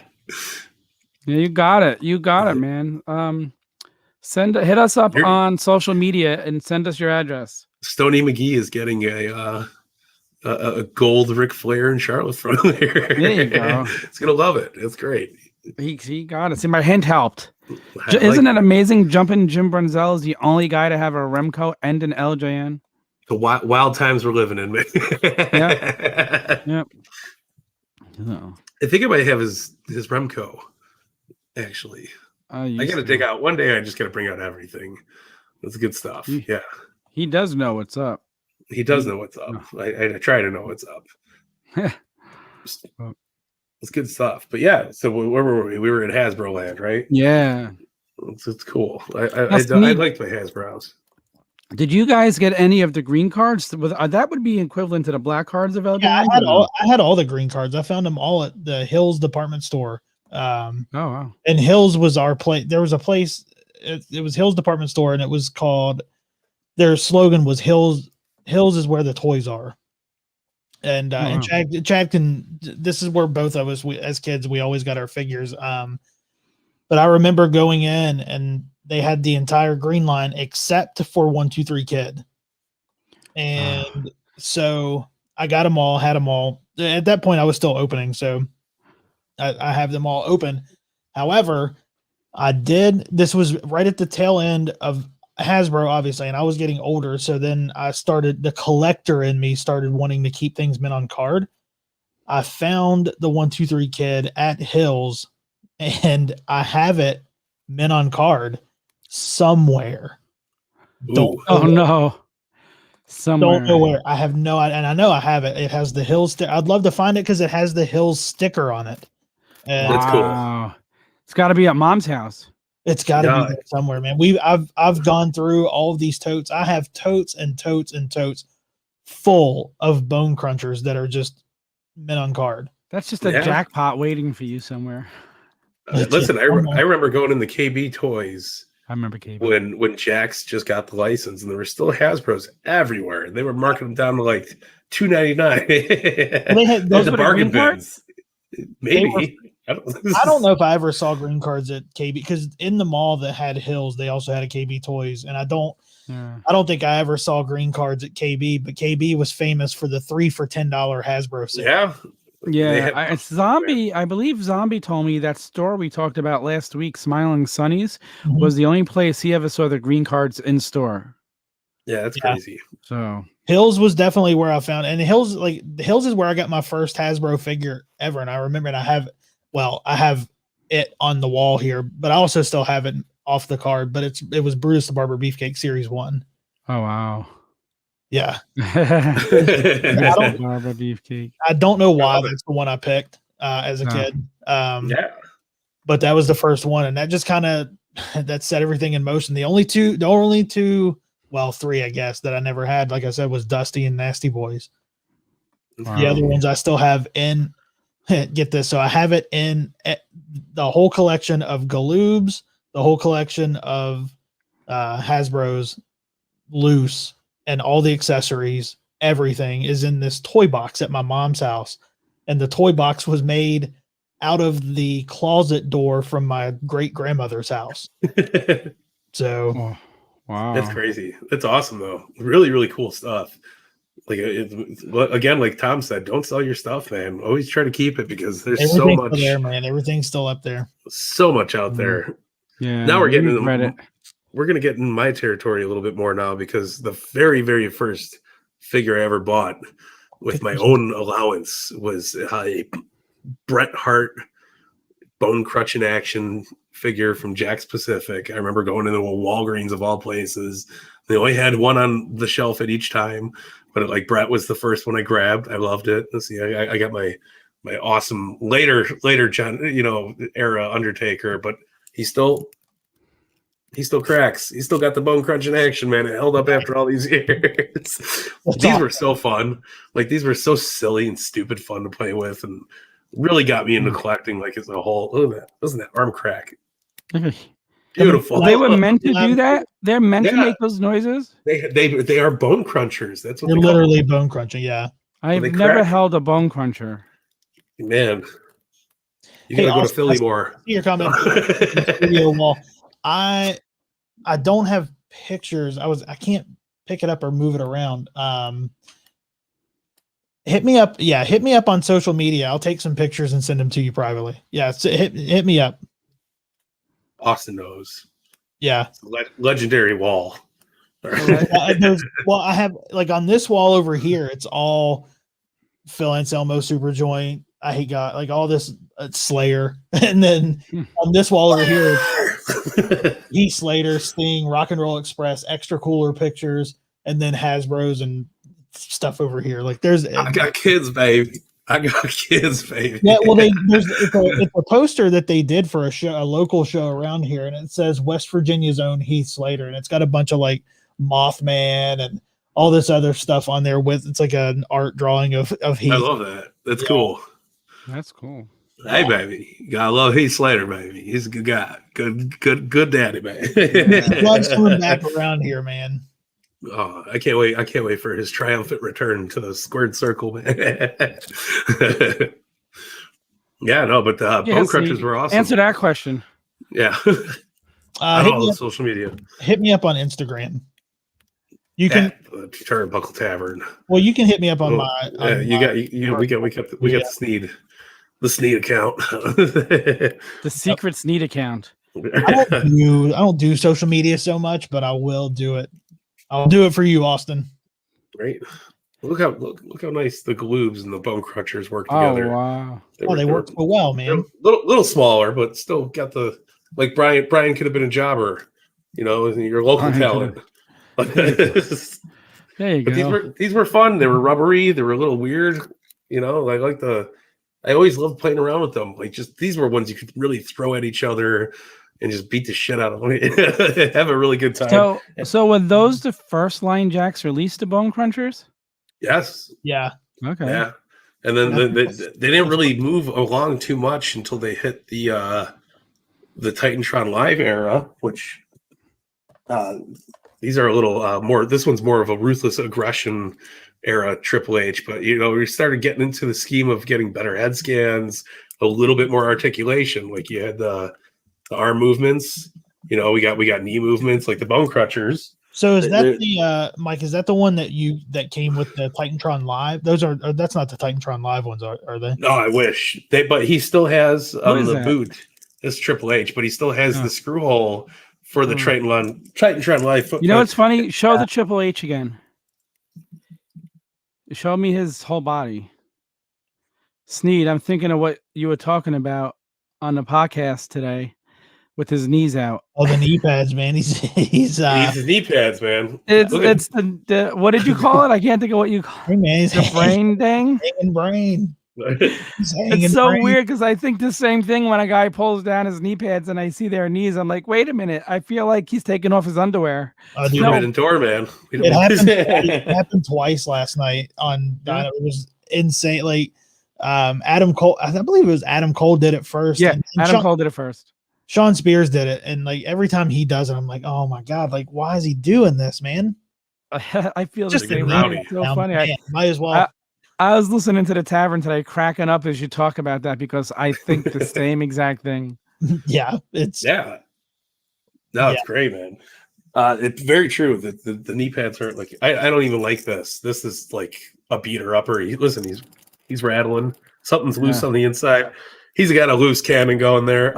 you got it. You got it, man. Hit us up on social media and send us your address. Stoney McGee is getting a gold Ric Flair and Charlotte from there. There you go. It's gonna love it. It's great. He got it. See, my hint helped. Isn't it amazing? Jumpin' Jim Brunzell is the only guy to have a Remco and an LJN. The wild times we're living in, man. Yep. I think I might have his Remco. Actually, I got to dig out one day. I just got to bring out everything. That's good stuff. Yeah, he does know what's up. He does know what's up. I try to know what's up. It's good stuff. But yeah, so where were we? We were in Hasbro land, right? Yeah, it's cool. I liked my Hasbros. Did you guys get any of the green cards? That would be equivalent to the black cards of LJN. Yeah, I had all the green cards. I found them all at the Hills department store. Oh wow! And Hills was our place. There was a place. It was Hills department store, and it was called. Their slogan was Hills. Hills is where the toys are. And and Chad can. This is where both of us, as kids, we always got our figures. But I remember going in, and they had the entire green line except for 1, 2, 3 Kid, and so I got them all. Had them all. At that point, I was still opening, so. I have them all open. However, this was right at the tail end of Hasbro, obviously, and I was getting older. So then the collector in me started wanting to keep things mint on card. I found the 1, 2, 3 Kid at Hills, and I have it mint on card somewhere. No. Somewhere. Don't know where. I have no idea. And I know I have it. It has the Hills. I'd love to find it because it has the Hills sticker on it. That's cool. It's got to be at Mom's house. It's got to be there somewhere, man. I've gone through all of these totes. I have totes and totes and totes full of bone crunchers that are just mint on card. That's just a jackpot waiting for you somewhere. Listen, I remember going in the KB Toys. I remember KB when Jax just got the license, and there were still Hasbros everywhere. They were marking them down to like $2.99. They had those bargain bins. Maybe I don't know if I ever saw green cards at KB, because in the mall that had Hills, they also had a KB Toys, and I don't think I ever saw green cards at KB, but KB was famous for the 3 for $10 Hasbro sale. Yeah. It's Zombie. I believe Zombie told me that store we talked about last week, Smiling Sunnies, was the only place he ever saw the green cards in store. Yeah, that's crazy. So Hills was definitely where I found, and Hills is where I got my first Hasbro figure ever, and I remember, and I have it on the wall here, but I also still have it off the card. But it was Brutus the Barber Beefcake Series 1. Oh wow. Yeah. Barber Beefcake. I don't know why that's the one I picked as a kid. But that was the first one, and that just kind of that set everything in motion. The only two, well, 3, I guess, that I never had, like I said, was Dusty and Nasty Boys. Wow. The other ones I still have in. Get this, so I have it in the whole collection of Galoobs, the whole collection of Hasbro's loose, and all the accessories. Everything is in this toy box at my mom's house, and the toy box was made out of the closet door from my great grandmother's house. So, wow, that's crazy. That's awesome, though. Really, really cool stuff. Like again, like Tom said, don't sell your stuff, man. Always try to keep it, because there's so much there, man. Everything's still up there. So much out there. Yeah. Now we're getting into Reddit. We're gonna get in my territory a little bit more now, because the very, very first figure I ever bought with my own allowance was a Bret Hart Bone Crutch in Action figure from Jack's Pacific. I remember going into a Walgreens of all places. They only had one on the shelf at each time, but Bret was the first one I grabbed. I loved it. Let's see, I got my awesome later era Undertaker, but he still cracks. He still got the Bone Crunch in Action, man. It held up after all these years. These were so fun. These were so silly and stupid fun to play with, and really got me into collecting as a whole. Look at that. Doesn't that arm crack? Beautiful. They were meant to do that. They're meant to make those noises. They are bone crunchers. That's what they're literally bone crunching. Yeah, I've never held a bone cruncher. Man, you gotta go to Philly more. Your comment. Video wall. I don't have pictures. I can't pick it up or move it around. Hit me up. Yeah, hit me up on social media. I'll take some pictures and send them to you privately. Yeah, hit me up. Austin knows. Yeah. It's a legendary wall. I have on this wall over here, it's all Phil Anselmo Super Joint. I got all this Slayer. And then on this wall over here, Heath Slater, Sting, Rock and Roll Express, Extra Cooler pictures, and then Hasbro's and stuff over here. I got kids, baby. Yeah, well, it's a poster that they did for a local show around here, and it says West Virginia's own Heath Slater, and it's got a bunch of Mothman and all this other stuff on there. It's like an art drawing of Heath. I love that. That's cool. That's cool. Hey, baby, you gotta love Heath Slater, baby. He's a good guy. Good daddy, man. He loves coming back around here, man. Oh, I can't wait. I can't wait for his triumphant return to the squared circle, man. Yeah, no, but Bone Crunchers were awesome. Answer that question. Yeah. On social media. Hit me up on Instagram. You can Turnbuckle Tavern. Well, you can hit me up on we got the Snead account. The secret Snead account. I don't do social media so much, but I will do it. I'll do it for you, Austin. Great. Look how nice the Galoobs and the Bone Crunchers work together. Oh wow! They work so well, man. Little smaller, but still got the Brian could have been a jobber, your local talent. There you go. These were fun. They were rubbery. They were a little weird. I always loved playing around with them. These were ones you could really throw at each other and just beat the shit out of them. Have a really good time. So were those the first line Jacks released to Bone Crunchers? Yes. Yeah. Okay. Yeah. And then they didn't really move along too much until they hit the TitanTron Live era, which these are a little more. This one's more of a ruthless aggression era Triple H, but we started getting into the scheme of getting better head scans, a little bit more articulation. Like you had the arm movements. You know, we got knee movements like the Bone Crutchers. So is that the Mike? Is that the one that came with the TitanTron Live? Those are that's not the TitanTron Live ones, are they? No, I wish but he still has the that? boot. It's Triple H, but he still has the screw hole for the TitanTron Live. You know what's funny? Show the Triple H again. Show me his whole body. Snead, I'm thinking of what you were talking about on the podcast today with his knees out. Oh, the knee pads, man. He's his knee pads, man. It's the what did you call it? I can't think of what you call it. Hey, man, the brain ding. Hanging brain. It's so weird because I think the same thing when a guy pulls down his knee pads and I see their knees. I'm like, wait a minute. I feel like he's taking off his underwear. Forbidden Door, man. It happened twice last night on Dynamite. It was insane. Like Adam Cole, I believe it was Adam Cole did it first. Yeah, Adam Cole did it first. Sean Spears did it, and like every time he does it, I'm like, oh my god, like why is he doing this, man? I feel just the same way. It's so funny. Might as well. I was listening to the Tavern today, cracking up as you talk about that because I think the same exact thing. Yeah, it's great, man. It's very true that the knee pads are like I don't even like this. This is like a beater upper. He's rattling. Something's loose on the inside. He's got a loose cannon going there.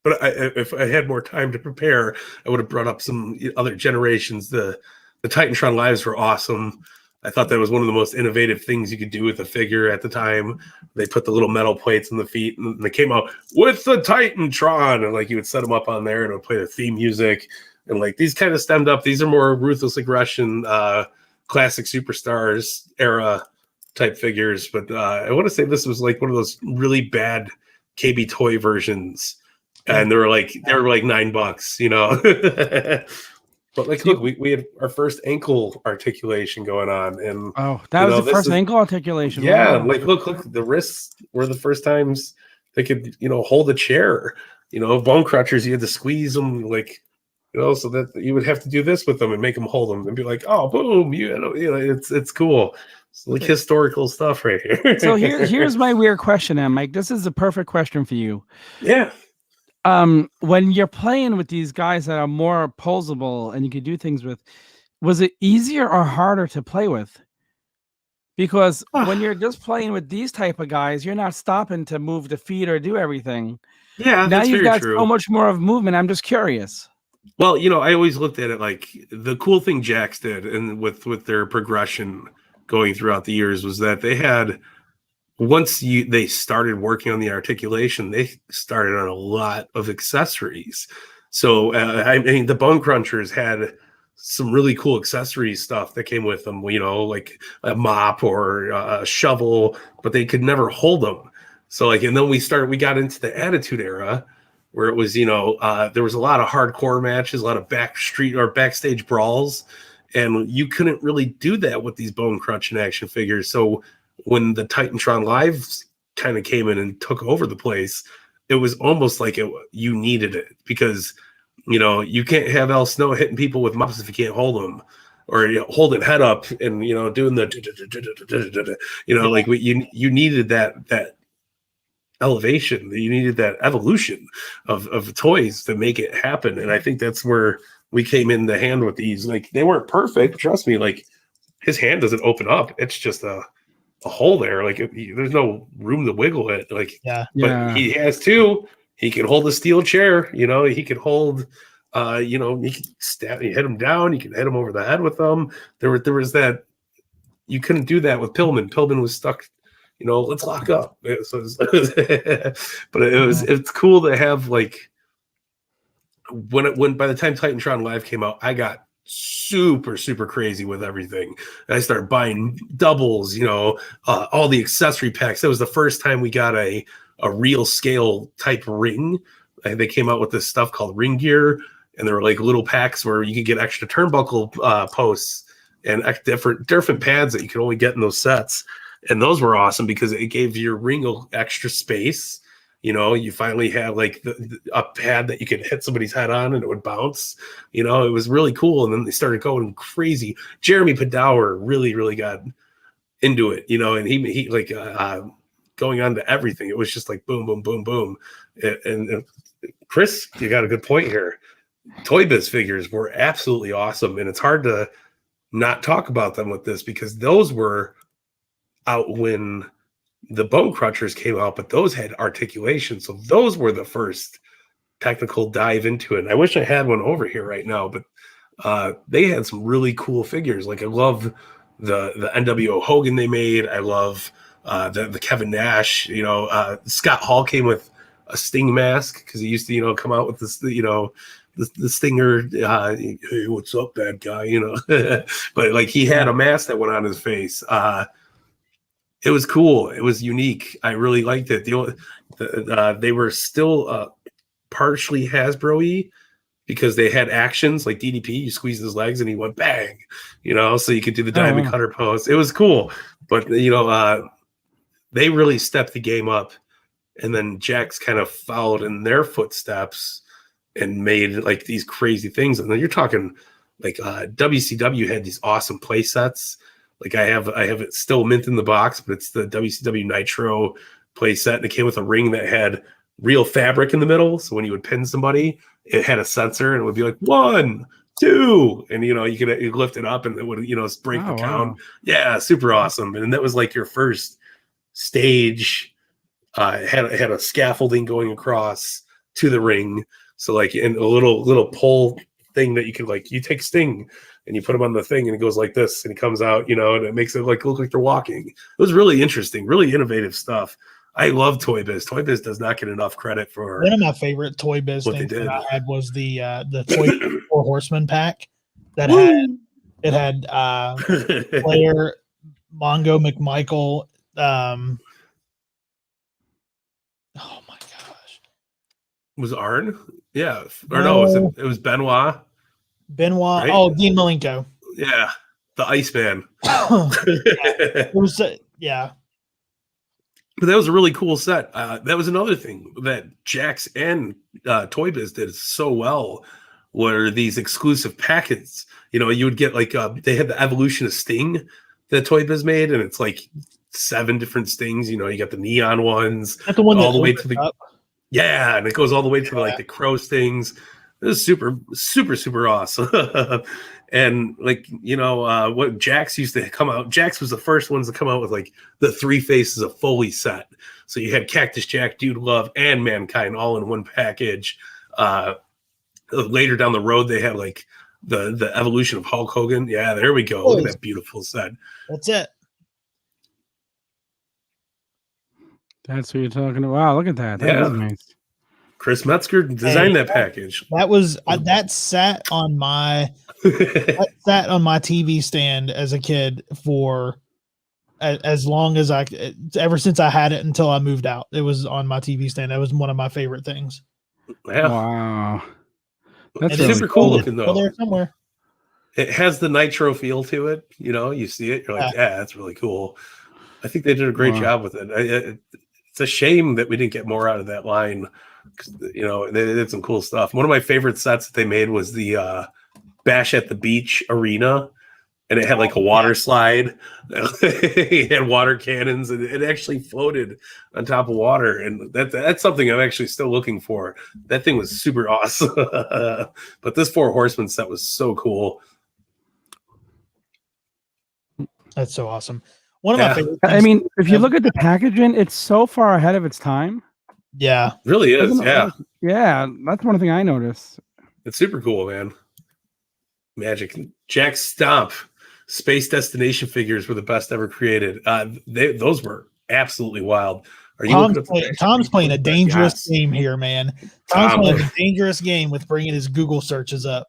But if I had more time to prepare, I would have brought up some other generations. The TitanTron Lives were awesome. I thought that was one of the most innovative things you could do with a figure at the time. They put the little metal plates in the feet, and they came out with the TitanTron, and like you would set them up on there, and it would play the theme music. And like these kind of stemmed up. These are more Ruthless Aggression, classic Superstars era type figures. But I want to say this was like one of those really bad KB Toy versions. And they were like $9, you know. But like, look, we had our first ankle articulation going on, and that was the first ankle articulation. Yeah, wow. Like look, the wrists were the first times they could, hold a chair. Bone Crutchers, you had to squeeze them, like, so that you would have to do this with them and make them hold them and be like, oh, boom, it's cool. It's like historical stuff right here. So here's my weird question, Mike. This is the perfect question for you. Yeah. When you're playing with these guys that are more posable and you can do things with, was it easier or harder to play with? Because when you're just playing with these type of guys, you're not stopping to move the feet or do everything. Yeah, now you've got true. So much more of movement. I'm just curious. Well, I always looked at it like the cool thing Jax did, and with their progression going throughout the years, was that they had. Once they started working on the articulation, they started on a lot of accessories. So, the Bone Crunchers had some really cool accessory stuff that came with them, like a mop or a shovel, but they could never hold them. So, and then we got into the Attitude Era where it was, there was a lot of hardcore matches, a lot of backstage brawls, and you couldn't really do that with these Bone Crunching action figures. So, when the TitanTron Lives kind of came in and took over the place, it was almost like you needed it because, you can't have Al Snow hitting people with mops if you can't hold them, or holding head up and, doing the, like you needed that elevation, you needed that evolution of toys to make it happen. And I think that's where we came in the hand with these. Like, they weren't perfect. Trust me, like his hand doesn't open up. It's just a hole there, like there's no room to wiggle it, like but he has two. He can hold a steel chair, he could hold he can hit him down, you can hit him over the head with them. There was that you couldn't do that with Pillman was stuck, let's lock up. But it's cool to have, like, when by the time TitanTron Live came out, I got super crazy with everything. And I started buying doubles, all the accessory packs. That was the first time we got a real scale type ring. They came out with this stuff called ring gear, and there were like little packs where you could get extra turnbuckle posts and different pads that you could only get in those sets. And those were awesome because it gave your ring extra space. You finally had like a pad that you could hit somebody's head on and it would bounce. It was really cool. And then they started going crazy. Jeremy Padower really got into it, and he like going on to everything. It was just like boom, boom, boom, boom. And Chris, you got a good point here. Toy Biz figures were absolutely awesome, and it's hard to not talk about them with this because those were out when the Bone Crunchers came out, but those had articulation. So those were the first technical dive into it. And I wish I had one over here right now, but they had some really cool figures. Like I love the NWO Hogan they made. I love the Kevin Nash. Scott Hall came with a Sting mask because he used to come out with this the Stinger. Hey, what's up, bad guy? But like he had a mask that went on his face. It was cool. It was unique. I really liked it. They were still partially Hasbro-y because they had actions like DDP. You squeeze his legs and he went bang, so you could do the diamond cutter pose. It was cool. But, they really stepped the game up. And then Jakks kind of followed in their footsteps and made like these crazy things. And then you're talking like WCW had these awesome play sets. Like I have it still mint in the box, but it's the WCW Nitro play set, and it came with a ring that had real fabric in the middle. So when you would pin somebody, it had a sensor, and it would be like 1, 2, and you could lift it up, and it would break the count. Wow. Yeah, super awesome. And that was like your first stage. It had a scaffolding going across to the ring, so like in a little pole thing that you could you take Sting and you put him on the thing and it goes like this and he comes out, and it makes it look like they're walking. It was really interesting, really innovative stuff. I love Toy Biz. Toy Biz does not get enough credit for one of my favorite Toy Biz things that I had was the Toy Four Horsemen pack that had Flair, Mongo McMichael. Oh my gosh, was Arn? Yeah, or no, it was Benoit. Right? Oh, Dean Malenko. Yeah, the Iceman. It was yeah. But that was a really cool set. That was another thing that Jakks and Toy Biz did so well were these exclusive packets. You would get they had the Evolution of Sting that Toy Biz made, and it's like 7 different Stings. You got the neon ones, the one all the way to the up. Yeah, and it goes all the way to the crow Stings. It was super, super, super awesome. And what Jakks used to come out. Jakks was the first ones to come out with the 3 faces of Foley set. So you had Cactus Jack, Dude Love, and Mankind all in one package. Later down the road, they had the evolution of Hulk Hogan. Yeah, there we go. Look at that beautiful set. That's it. That's what you're talking about. Wow, look at that. That is nice. Chris Metzger designed that package. That was that sat on my TV stand as a kid for as long as ever since I had it until I moved out. It was on my TV stand. That was one of my favorite things. Yeah. Wow. That's super cool looking though. There somewhere. It has the Nitro feel to it. You see it, you're like, yeah, that's really cool. I think they did a great job with it. It's a shame that we didn't get more out of that line. They did some cool stuff. One of my favorite sets that they made was the Bash at the Beach arena, and it had a water slide. It had water cannons, and it actually floated on top of water. And that's something I'm actually still looking for. That thing was super awesome. But this 4 Horsemen set was so cool. That's so awesome. One of my favorite things. I mean, if you look at the packaging, it's so far ahead of its time. Yeah, it really is. Yeah, that's one thing I noticed. It's super cool, man. Magic. Jack Stomp Space Destination figures were the best ever created. Those were absolutely wild. Tom's playing a dangerous game here, man. Tom's playing a dangerous game with bringing his Google searches up.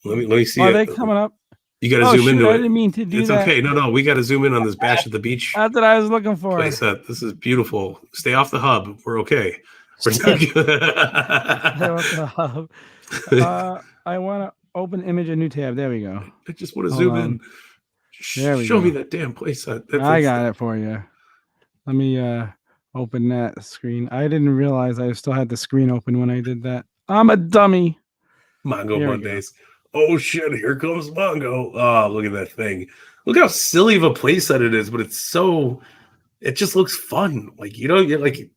Let me see. Are they coming up? You got to zoom into it. I didn't mean to do it's that. It's okay. No, we got to zoom in on this Bash at the Beach. That's what I was looking for. Playset. This is beautiful. Stay off the hub. We're okay. We're Stay off the hub. I want to open image a new tab. There we go. I just want to zoom in. There we Show go. me that damn playset. I got it for you. Let me open that screen. I didn't realize I still had the screen open when I did that. I'm a dummy. Mongo Mondays. Oh shit, here comes Mongo. Oh, look at that thing. Look how silly of a playset it is, but it's so it just looks fun. Like, you know, you're like,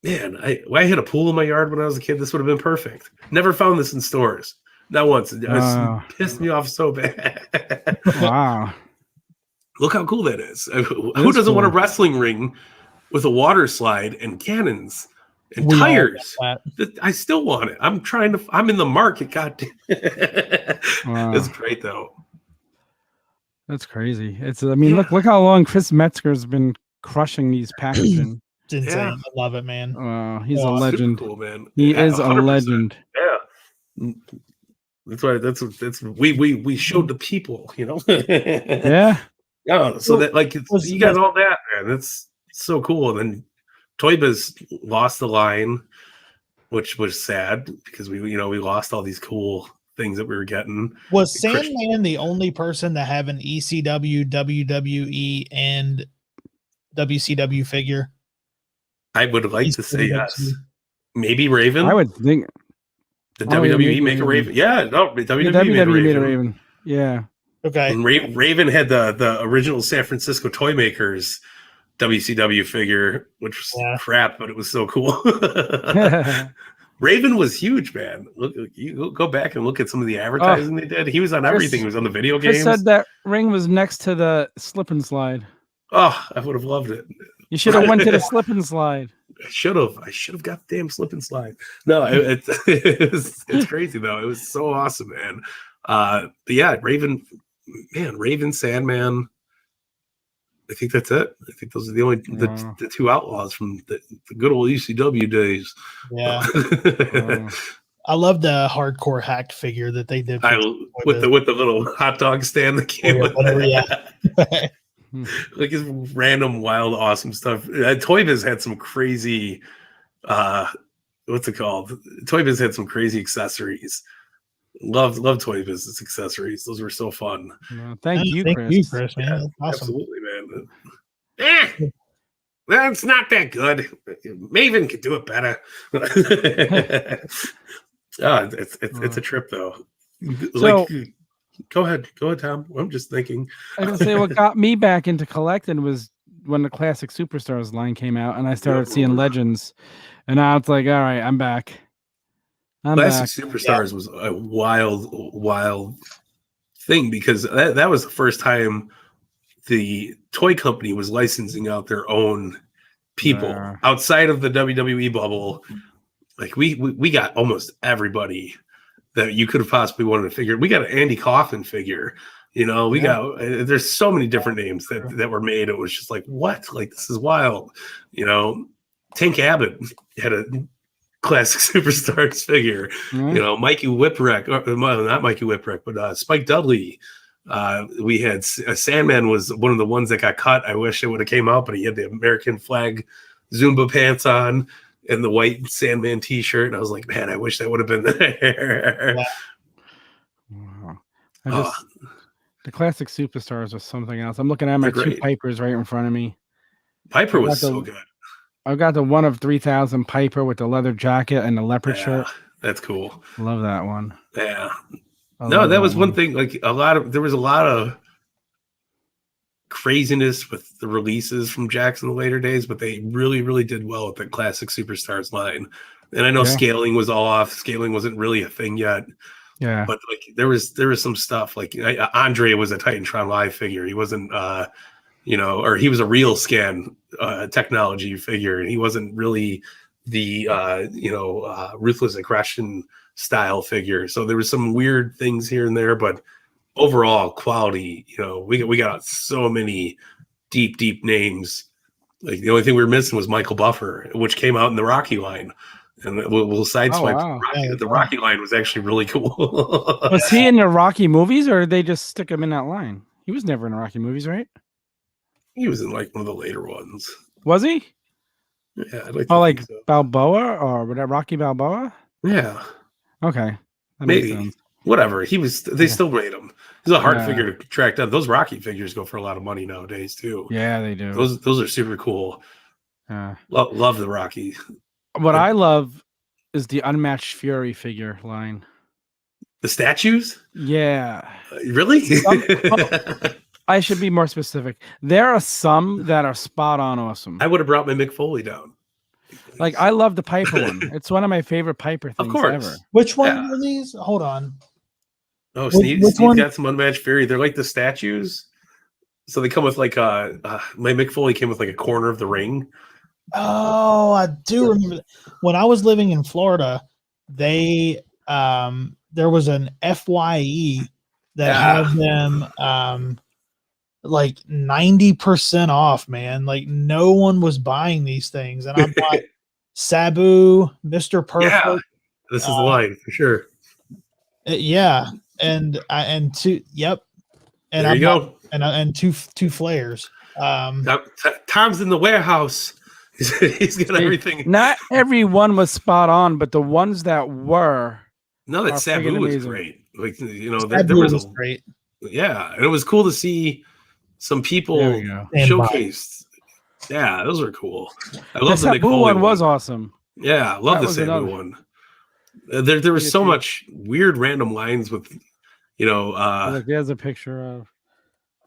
man, I had a pool in my yard when I was a kid. This would have been perfect. Never found this in stores. Not once. It pissed me off so bad. Wow. Look how cool that is. Who doesn't want a wrestling ring with a water slide and cannons and tires? I still want it. I'm in the market. God damn. Wow. It's great though. That's crazy. Look how long Chris Metzger's been crushing these packaging. It's insane. Yeah. I love it, man. He's a legend. Cool, man. He is 100%. A legend. Yeah. That's why we showed the people, you know. Yeah. Yeah. So that you got all that, man. That's so cool. And then Toy Biz lost the line, which was sad because we lost all these cool things that we were getting. Was Sandman the only person to have an ECW, WWE, and WCW figure? I would like to say yes. Maybe Raven. I would think the WWE make a Raven. Yeah, no, WWE made a Raven. Yeah. Okay. And Raven had the original San Francisco Toy Makers WCW figure, which was crap, but it was so cool. Raven was huge, man. Look, you go back and look at some of the advertising they did. He was on everything. He was on the video games. Chris said that ring was next to the slip and slide. Oh, I would have loved it. You should have went to the slip and slide. I should have got the damn slip and slide. No, it's crazy though. It was so awesome, man. But yeah, Raven, Sandman. I think that's it. I think those are the only the two outlaws from the good old ECW days. Yeah. I love the hardcore hacked figure that they did with the little hot dog stand that came with it. Like his random, wild, awesome stuff. Toy Biz had some crazy, what's it called? Toy Biz had some crazy accessories. Love Toy Biz's accessories. Those were so fun. Thank you, Chris. Man. Yeah, awesome. Absolutely, man. That's not that good. Maven could do it better. It's a trip though. So, Go ahead, Tom. I'm just thinking. I was gonna say what got me back into collecting was when the Classic Superstars line came out, and I started seeing Legends, and now it's like, all right, I'm back. Classic Superstars was a wild thing because that was the first time the toy company was licensing out their own people outside of the WWE bubble. Like we got almost everybody that you could have possibly wanted to figure. We got an Andy Kaufman figure, you know. We got there's so many different names that were made. It was just like, what? Like, this is wild, you know. Tank Abbott had a Classic Superstars figure, you know. Mikey Whipwreck, not Mikey Whipwreck, but Spike Dudley. We had Sandman was one of the ones that got cut. I wish it would have came out, but he had the American flag Zumba pants on and the white Sandman t-shirt. And I was like, man, I wish that would have been there. Wow. The Classic Superstars was something else. I'm looking at my two Pipers right in front of me. Piper was so good. I've got the one of 3000 Piper with the leather jacket and the leopard shirt. That's cool. Love that one. Yeah. No, that was one thing. Like there was a lot of craziness with the releases from Jakks in the later days, but they really, really did well with the Classic Superstars line. And I know scaling was all off. Scaling wasn't really a thing yet. Yeah. But like there was some stuff like Andre was a TitanTron Live figure. He wasn't or he was a real scan technology figure, and he wasn't really the Ruthless Aggression style figure. So there was some weird things here and there, but overall quality, you know, we got so many deep names. Like the only thing we were missing was Michael Buffer, which came out in the Rocky line. And we'll sideswipe. Wow. The Rocky line was actually really cool. Was he in the Rocky movies, or did they just stick him in that line? He was never in the Rocky movies, right? He was in like one of the later ones. Was he? Yeah, I'd like like so. Balboa or whatever, Rocky Balboa? Yeah. Okay. That Maybe. Makes sense. Whatever. He was. They still rate him. He's a hard figure to track down. Those Rocky figures go for a lot of money nowadays too. Yeah, they do. Those are super cool. Love the Rocky. What I love is the Unmatched Fury figure line. The statues? Yeah. Really? I should be more specific. There are some that are spot on awesome. I would have brought my Mick Foley down. Like I love the Piper one. It's one of my favorite Piper things ever. Which one are these? Hold on. Oh, Snead's got some unmatched fury. They're like the statues. So they come with like my Mick Foley came with like a corner of the ring. Oh, I do remember that. When I was living in Florida, they there was an FYE that had them like 90% off, man. Like no one was buying these things. And I bought Sabu, Mr. Perfect. Yeah, this is the line for sure. Yeah. And two, yep. And there you go. And two flares. Tom's in the warehouse. He's got everything. Not everyone was spot on, but the ones that were. No, that Sabu was great. Like there was great. Yeah, and it was cool to see some people showcased. Yeah, those were cool. I love the Sabu one was awesome. Yeah, I love the Sabu one. There was so much weird random lines with, Look, there's a picture of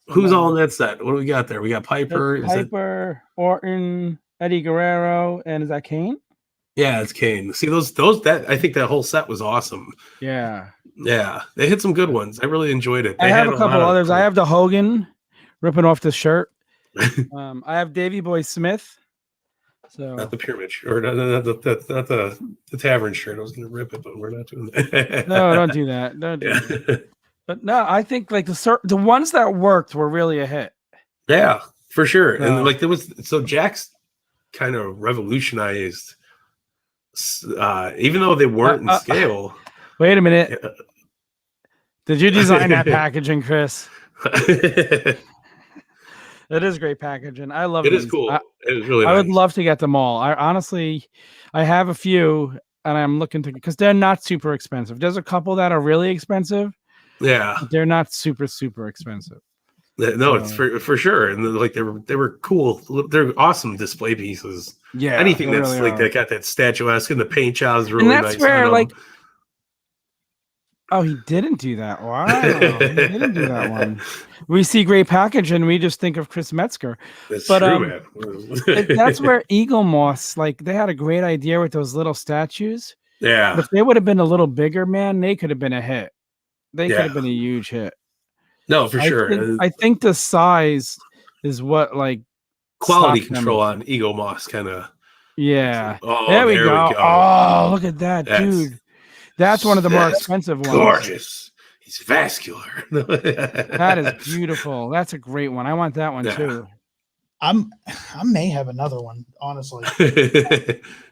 who's all in that set. What do we got there? We got Piper, Orton, Eddie Guerrero, and is that Kane? Yeah, it's Kane. See that I think that wwhole set was awesome. Yeah, they hit some good ones. I really enjoyed it. I have a couple others. I have the Hogan ripping off the shirt. I have Davey Boy Smith. So not the pyramid shirt, or not the Tavern shirt. I was going to rip it, but we're not doing that. No, don't do that. Don't do that. But no, I think like the ones that worked were really a hit. Yeah, for sure. And like Jack's kind of revolutionized, even though they weren't in scale. Wait a minute. Did you design that packaging, Chris? It is great packaging. I love it. It is cool. It is really nice. I would love to get them all. I have a few, and I'm looking to because they're not super expensive. There's a couple that are really expensive. Yeah, but they're not super expensive. No, it's for sure, and like they were cool. They're awesome display pieces. Yeah, anything that's really like that got that statuesque, and the paint job is really nice. And that's nice. Where like. Oh, he didn't do that. Wow, he didn't do that one. We see great package, and we just think of Chris Metzger. That's true, man. That's where Eagle Moss, like, they had a great idea with those little statues. Yeah. If they would have been a little bigger, man, they could have been a hit. They could have been a huge hit. No, for sure. I think the size is what, like, quality control on Eagle Moss kind of. Yeah. Oh, there we go. Oh, look at that, dude. That's one of the more expensive ones. Gorgeous. He's vascular. That is beautiful. That's a great one. I want that one too. I may have another one, honestly.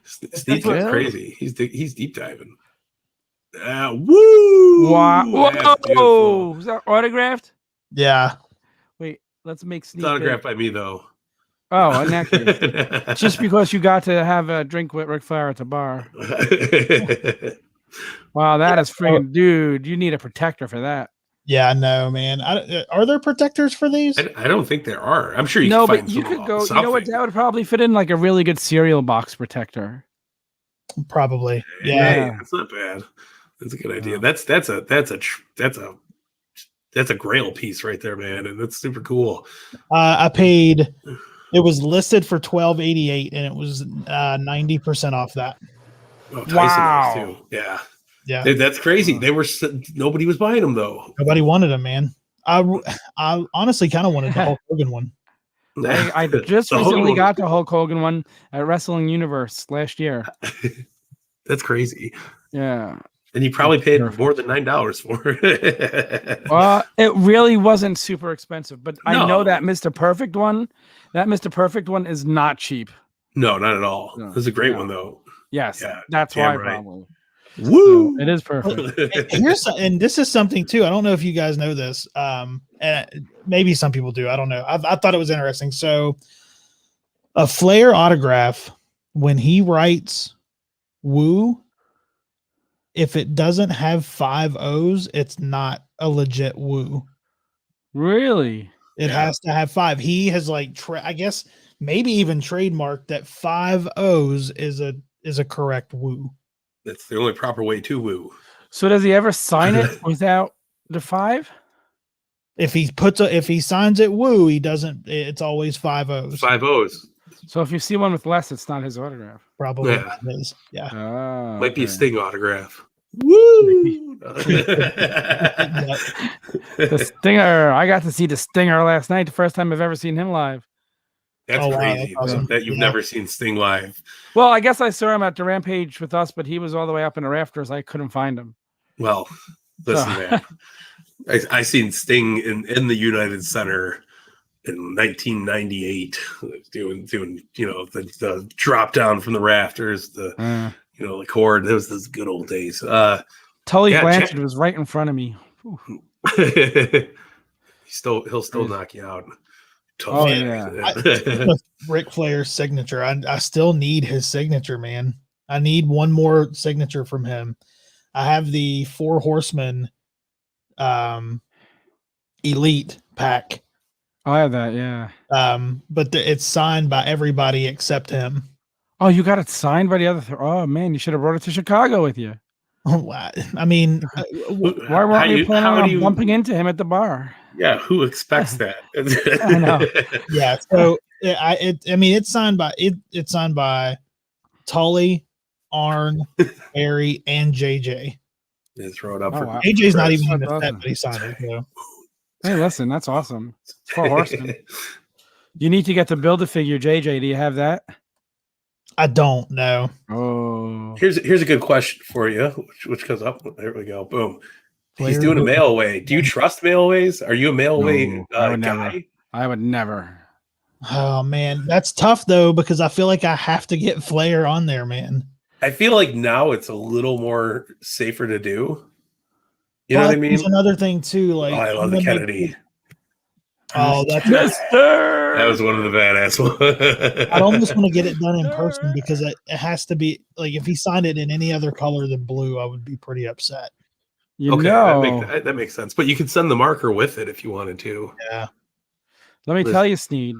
Steve's crazy. He's deep diving. Woo! Wow. Whoa! Is that autographed? Yeah. Wait, let's make Snead. It's autographed by me though. Oh, in that case. Just because you got to have a drink with Ric Flair at the bar. Wow, that is freaking, dude. You need a protector for that. Yeah, no, man. Are there protectors for these? I don't think there are. I'm sure you can find you could go. You know what? That would probably fit in like a really good cereal box protector. Probably. Yeah, hey, that's not bad. That's a good idea. That's a grail piece right there, man, and that's super cool. I paid. It was listed for $12.88, and it was 90% off that. Oh, Tyson was too. Yeah. Dude, that's crazy. Nobody was buying them though. Nobody wanted them, man. I honestly kind of wanted the Hulk Hogan one. I just recently got the Hulk Hogan one at Wrestling Universe last year. That's crazy. Yeah. And you probably paid more than $9 for it. Well, it really wasn't super expensive, but I know that Mr. Perfect one is not cheap. No, not at all. No, it's a great one though. Yes, that's why probably. Woo! So it is perfect. And this is something too. I don't know if you guys know this. And maybe some people do. I don't know. I thought it was interesting. So, a Flair autograph, when he writes "Woo," if it doesn't have 5 O's, it's not a legit Woo. Really? It has to have 5. He has I guess maybe even trademarked that 5 O's is a correct Woo. That's the only proper way to woo. So does he ever sign it without the 5? If he signs it woo, he doesn't. It's always 5 O's. 5 O's. So if you see one with less, it's not his autograph. Probably his. Yeah. Might be a Sting autograph. Woo! The Stinger. I got to see the Stinger last night. The first time I've ever seen him live. That's crazy. That's awesome. That you've never seen Sting live. Well, I guess I saw him at the Rampage with us, but he was all the way up in the rafters. I couldn't find him. Well, listen, man. I seen Sting in the United Center in 1998, doing the drop down from the rafters, the cord. It was those good old days. Tully Blanchard was right in front of me. He'll still knock you out. Oh yeah, Ric Flair's signature. I still need his signature, man. I need one more signature from him. I have the 4 Horsemen Elite pack. I have that, yeah. But it's signed by everybody except him. Oh, you got it signed by the other. Oh man, you should have brought it to Chicago with you. I mean, why weren't you planning on bumping into him at the bar? Yeah, who expects that? I know. Yeah, so it's signed by Tully, Arn, Barry, and JJ. They throw it up for AJ's not even in the set, but he signed it. So. Hey, listen, that's awesome. It's 4 Horsemen. You need to get the Build-A-Figure, JJ. Do you have that? I don't know. Oh, here's a good question for you, which comes up. There we go. Boom. He's doing a mail away. Do you trust mail aways? Are you a mail away guy? I would never. Oh man, that's tough though because I feel like I have to get Flair on there, man. I feel like now it's a little more safer to do. You know what I mean? There's another thing too. Like I love the Kennedy. That's that was one of the badass ones. I'd almost want to get it done in person because it has to be like if he signed it in any other color than blue, I would be pretty upset. That makes sense. But you could send the marker with it if you wanted to. Yeah. Let me tell you, Snead,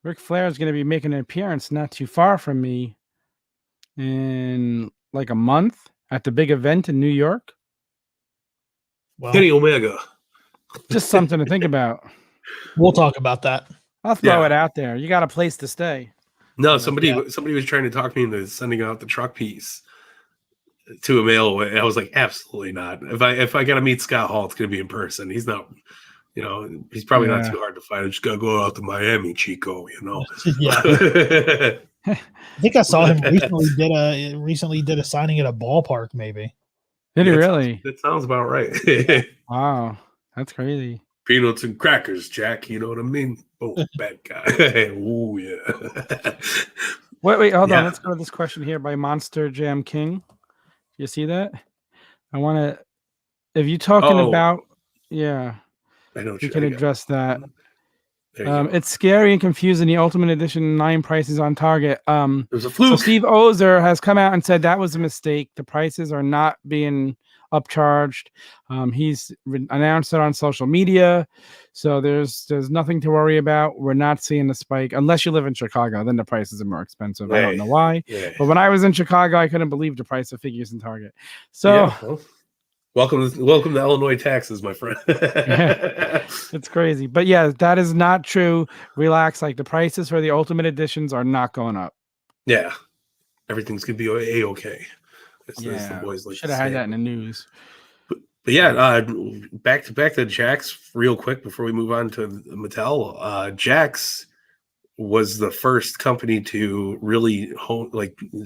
Ric Flair is going to be making an appearance not too far from me in like a month at the big event in New York. Well, Kenny Omega. Just something to think about. We'll talk about that. I'll throw it out there. You got a place to stay. No, somebody was trying to talk me into sending out the truck piece to a mail away. I was like, absolutely not. If I got to meet Scott Hall, it's going to be in person. He's not, he's probably not too hard to find. I just got to go out to Miami, Chico. Yeah. I think I saw him recently did a signing at a ballpark. Maybe. Did he really? That sounds about right. Wow, that's crazy. Peanuts and crackers, Jack. You know what I mean? Oh, bad guy. Oh, yeah. Wait, hold on. Let's go to this question here by Monster Jam King. You see that? I want to. If you're talking about, I know you can address that. It's scary and confusing. The Ultimate Edition 9 prices on Target. There's a fluke. So Steve Ozer has come out and said that was a mistake. The prices are not being upcharged. He's announced it on social media, so there's nothing to worry about. We're not seeing the spike unless you live in Chicago. Then the prices are more expensive. I don't know why, but when I was in Chicago, I couldn't believe the price of figures in Target. So, welcome to Illinois taxes, my friend. It's crazy, but yeah, that is not true. Relax. Like the prices for the Ultimate Editions are not going up. Yeah, everything's gonna be okay. The boys like should have had that in the news. But yeah, back to Jax real quick before we move on to Mattel. Jax was the first company to really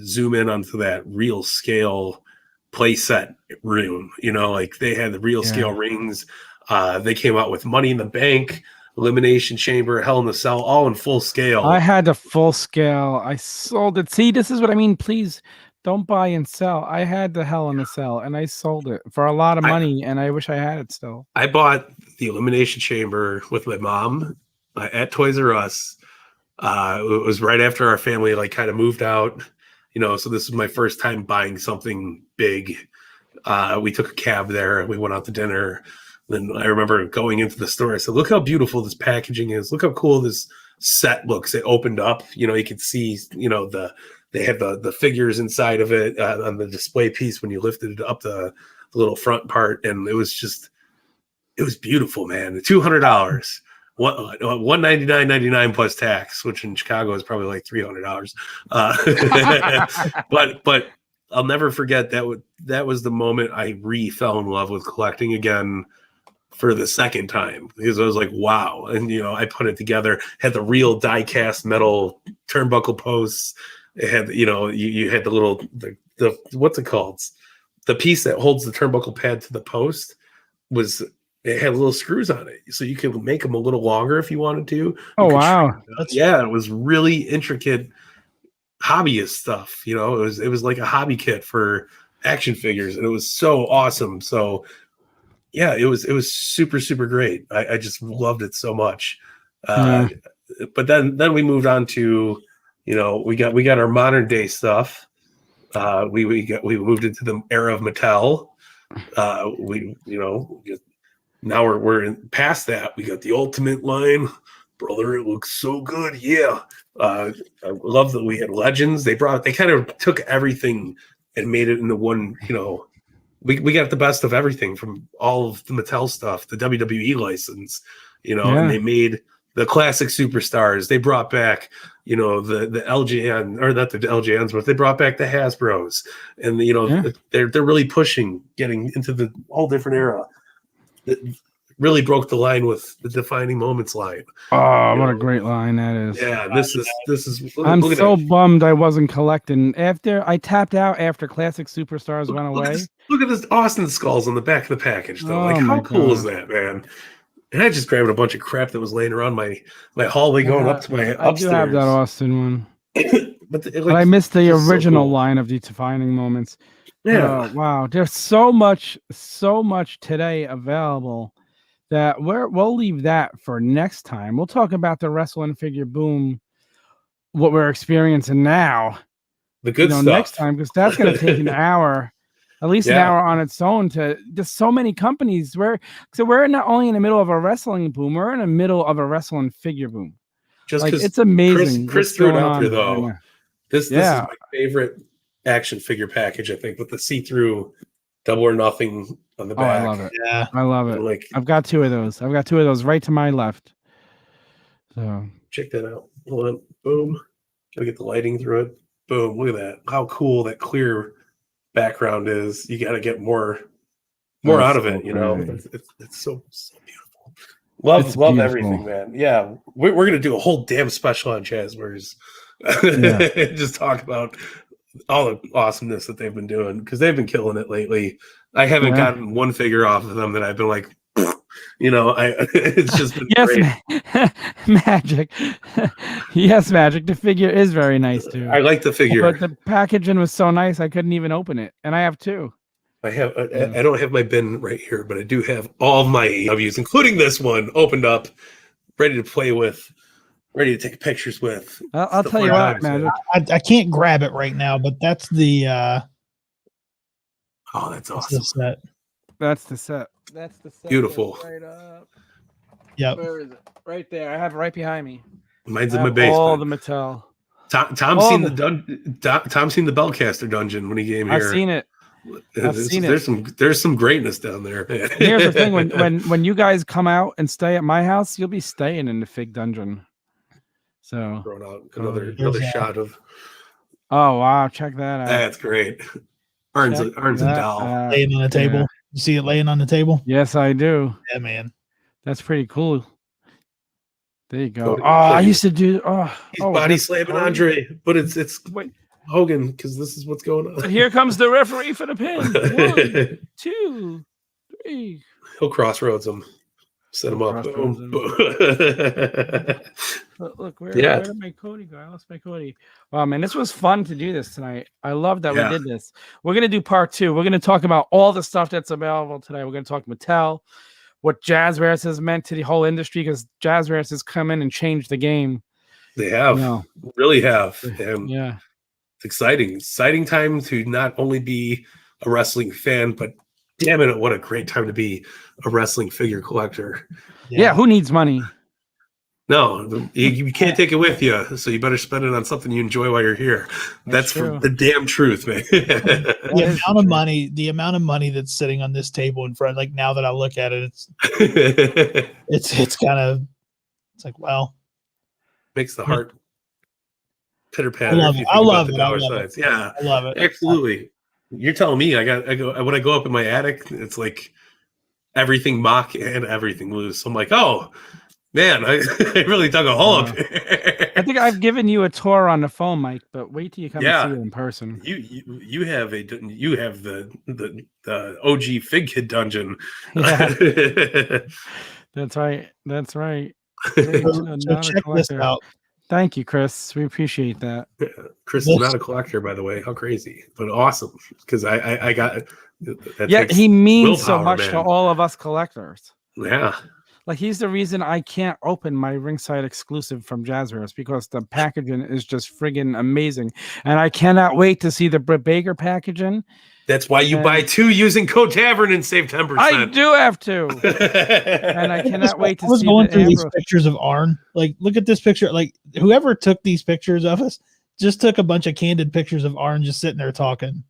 zoom in onto that real scale play set room. Like they had the real scale rings. They came out with Money in the Bank, Elimination Chamber, Hell in a Cell, all in full scale. I had the full scale. I sold it. See, this is what I mean. Please don't buy and sell. I had the Hell in a Cell and I sold it for a lot of money, and I wish I had it still. I bought the Elimination Chamber with my mom at Toys R Us. It was right after our family kind of moved out, so this is my first time buying something big. We took a cab there. We went out to dinner. Then I remember going into the store. I said, look how beautiful this packaging is. Look how cool this set looks. It opened up, you could see, they had the figures inside of it on the display piece when you lifted it up the little front part. And it was just, it was beautiful, man. $200. $199.99 plus tax, which in Chicago is probably like $300. But I'll never forget that was the moment I fell in love with collecting again for the second time, because I was like, wow. And I put it together, had the real die cast metal turnbuckle posts. It had you had the little the what's it called? The piece that holds the turnbuckle pad to the post it had little screws on it, so you could make them a little longer if you wanted to. Oh, wow. Yeah, it was really intricate hobbyist stuff. It was like a hobby kit for action figures, and it was so awesome. So yeah, it was super, super great. I just loved it so much. But then we moved on to, we got our modern day stuff. We moved into the era of Mattel. Now we're past that. We got the Ultimate line, brother. It looks so good. Yeah. I love that we had Legends. They kind of took everything and made it into one. We got the best of everything from all of the Mattel stuff, the WWE license, and they made the classic superstars. They brought back, the LJN, or not the LJNs, but they brought back the Hasbros, and they're really pushing getting into the whole different era. That really broke the line with the Defining Moments line. Oh, what a great line that is! Yeah, this is. I'm so bummed I wasn't collecting after I tapped out after Classic Superstars went away. Look at this Austin skulls on the back of the package, though. How cool is that, man? And I just grabbed a bunch of crap that was laying around my hallway going up to my upstairs. I do have that Austin one, but I missed the original line of the Defining Moments. Yeah. Wow. There's so much today available that we'll leave that for next time. We'll talk about the wrestling figure boom, what we're experiencing now. The good stuff next time, because that's going to take an hour, at least an hour on its own. There's so many companies we're not only in the middle of a wrestling boom, we're in the middle of a wrestling figure boom. Just because it's amazing. Chris threw it out there though. This is my favorite action figure package, I think, with the see-through Double or Nothing on the back. I love it. Yeah, I love it. I've got two of those. Right to my left. So check that out. Hold on. Boom. Gotta get the lighting through it. Boom. Look at that. How cool that clear background is. You got to get more out of it. It's so beautiful. Love everything, man. Yeah, we're gonna do a whole damn special on Jazzwares. Just talk about all the awesomeness that they've been doing, because they've been killing it lately. I haven't gotten one figure off of them that I've been like, it's just been great. Magic. Yes, Magic. The figure is very nice too. I like the figure, but the packaging was so nice I couldn't even open it, and I have two. I don't have my bin right here, but I do have all of my AEWs, including this one, opened up, ready to play with. Ready to take pictures with. I'll tell you what, man. I can't grab it right now, but that's the. Oh, that's awesome. That's the set. Beautiful. Right up. Yep. Where is it? Right there. I have it right behind me. Mine's in my basement. All the Mattel. Tom's seen the Bellcaster dungeon when he came here. I've seen it. There's some greatness down there. Here's the thing: when you guys come out and stay at my house, you'll be staying in the Fig Dungeon. So throwing out another shot of. Oh wow! Check that out. That's great. Arn's a doll laying on the table. Yeah. You see it laying on the table? Yes, I do. Yeah, man. That's pretty cool. There you go. I used to do. He's body slamming Andre, but it's Hogan, because this is what's going on. Here comes the referee for the pin. 1, 2, 3. He'll crossroads him. Set him up. Look, where did my Cody go? I lost my Cody. Wow, man, this was fun to do this tonight. I love that we did this. We're going to do part 2. We're going to talk about all the stuff that's available today. We're going to talk Mattel, what Jazzwares has meant to the whole industry, because Jazzwares has come in and changed the game. They have. Really have. And yeah. It's exciting. Exciting time to not only be a wrestling fan, but damn it, what a great time to be a wrestling figure collector. Yeah, who needs money? No, you can't take it with you, so you better spend it on something you enjoy while you're here. That's the damn truth, man. The amount of money that's sitting on this table in front, like now that I look at it, it's kind of, it's like, well, makes the heart pitter patter. I love it. Yeah, I love it. Absolutely. You're telling me when I go up in my attic, it's like everything mock and everything loose. I'm like, oh man, I really dug a hole up here. I think I've given you a tour on the phone, Mike, but wait till you come and see it in person. You have the OG Fig Kid dungeon. Yeah. That's right. So check this out. Thank you, Chris. We appreciate that. Chris is not a collector, by the way. How crazy, but awesome. Because I got. He means so much to all of us collectors. Yeah. Like he's the reason I can't open my ringside exclusive from Jazzwares because the packaging is just friggin' amazing, and I cannot wait to see the Britt Baker packaging. That's why you buy 2 using code Tavern and save 10%. I do have to, and I cannot wait to see. I was going through these pictures of Arn. Like, look at this picture. Like, whoever took these pictures of us just took a bunch of candid pictures of Arn just sitting there talking.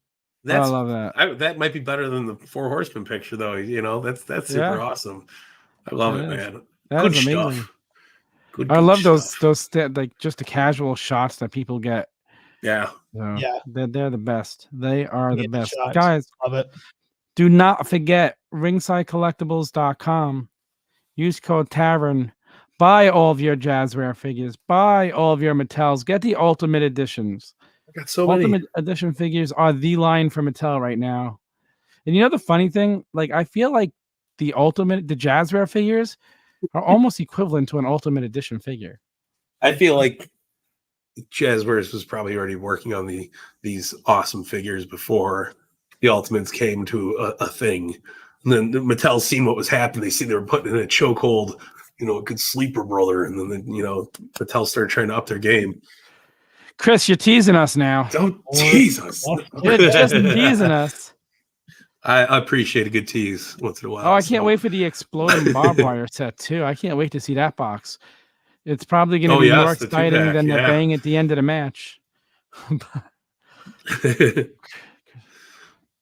I love that. That might be better than the 4 Horsemen picture, though. You know, that's super awesome. I love it, man. Good stuff. I love those like just the casual shots that people get. Yeah. So they're the best. They are the best. Shots. Guys, love it. Do not forget ringsidecollectibles.com. Use code Tavern. Buy all of your Jazzware figures. Buy all of your Mattels. Get the Ultimate Editions. I got so many. Ultimate Edition figures are the line for Mattel right now. And you know the funny thing? Like, I feel like the Jazzware figures are almost equivalent to an Ultimate Edition figure. I feel like Jazzwares was probably already working on these awesome figures before the Ultimates came to a thing. And then Mattel's seen what was happening. They were putting in a chokehold, a good sleeper brother. And then, Mattel started trying to up their game. Chris, you're teasing us now. Don't tease us. You're just teasing us. I appreciate a good tease once in a while. Oh, I can't wait for the exploding barbed wire set too. I can't wait to see that box. It's probably going to be more exciting than the bang at the end of the match.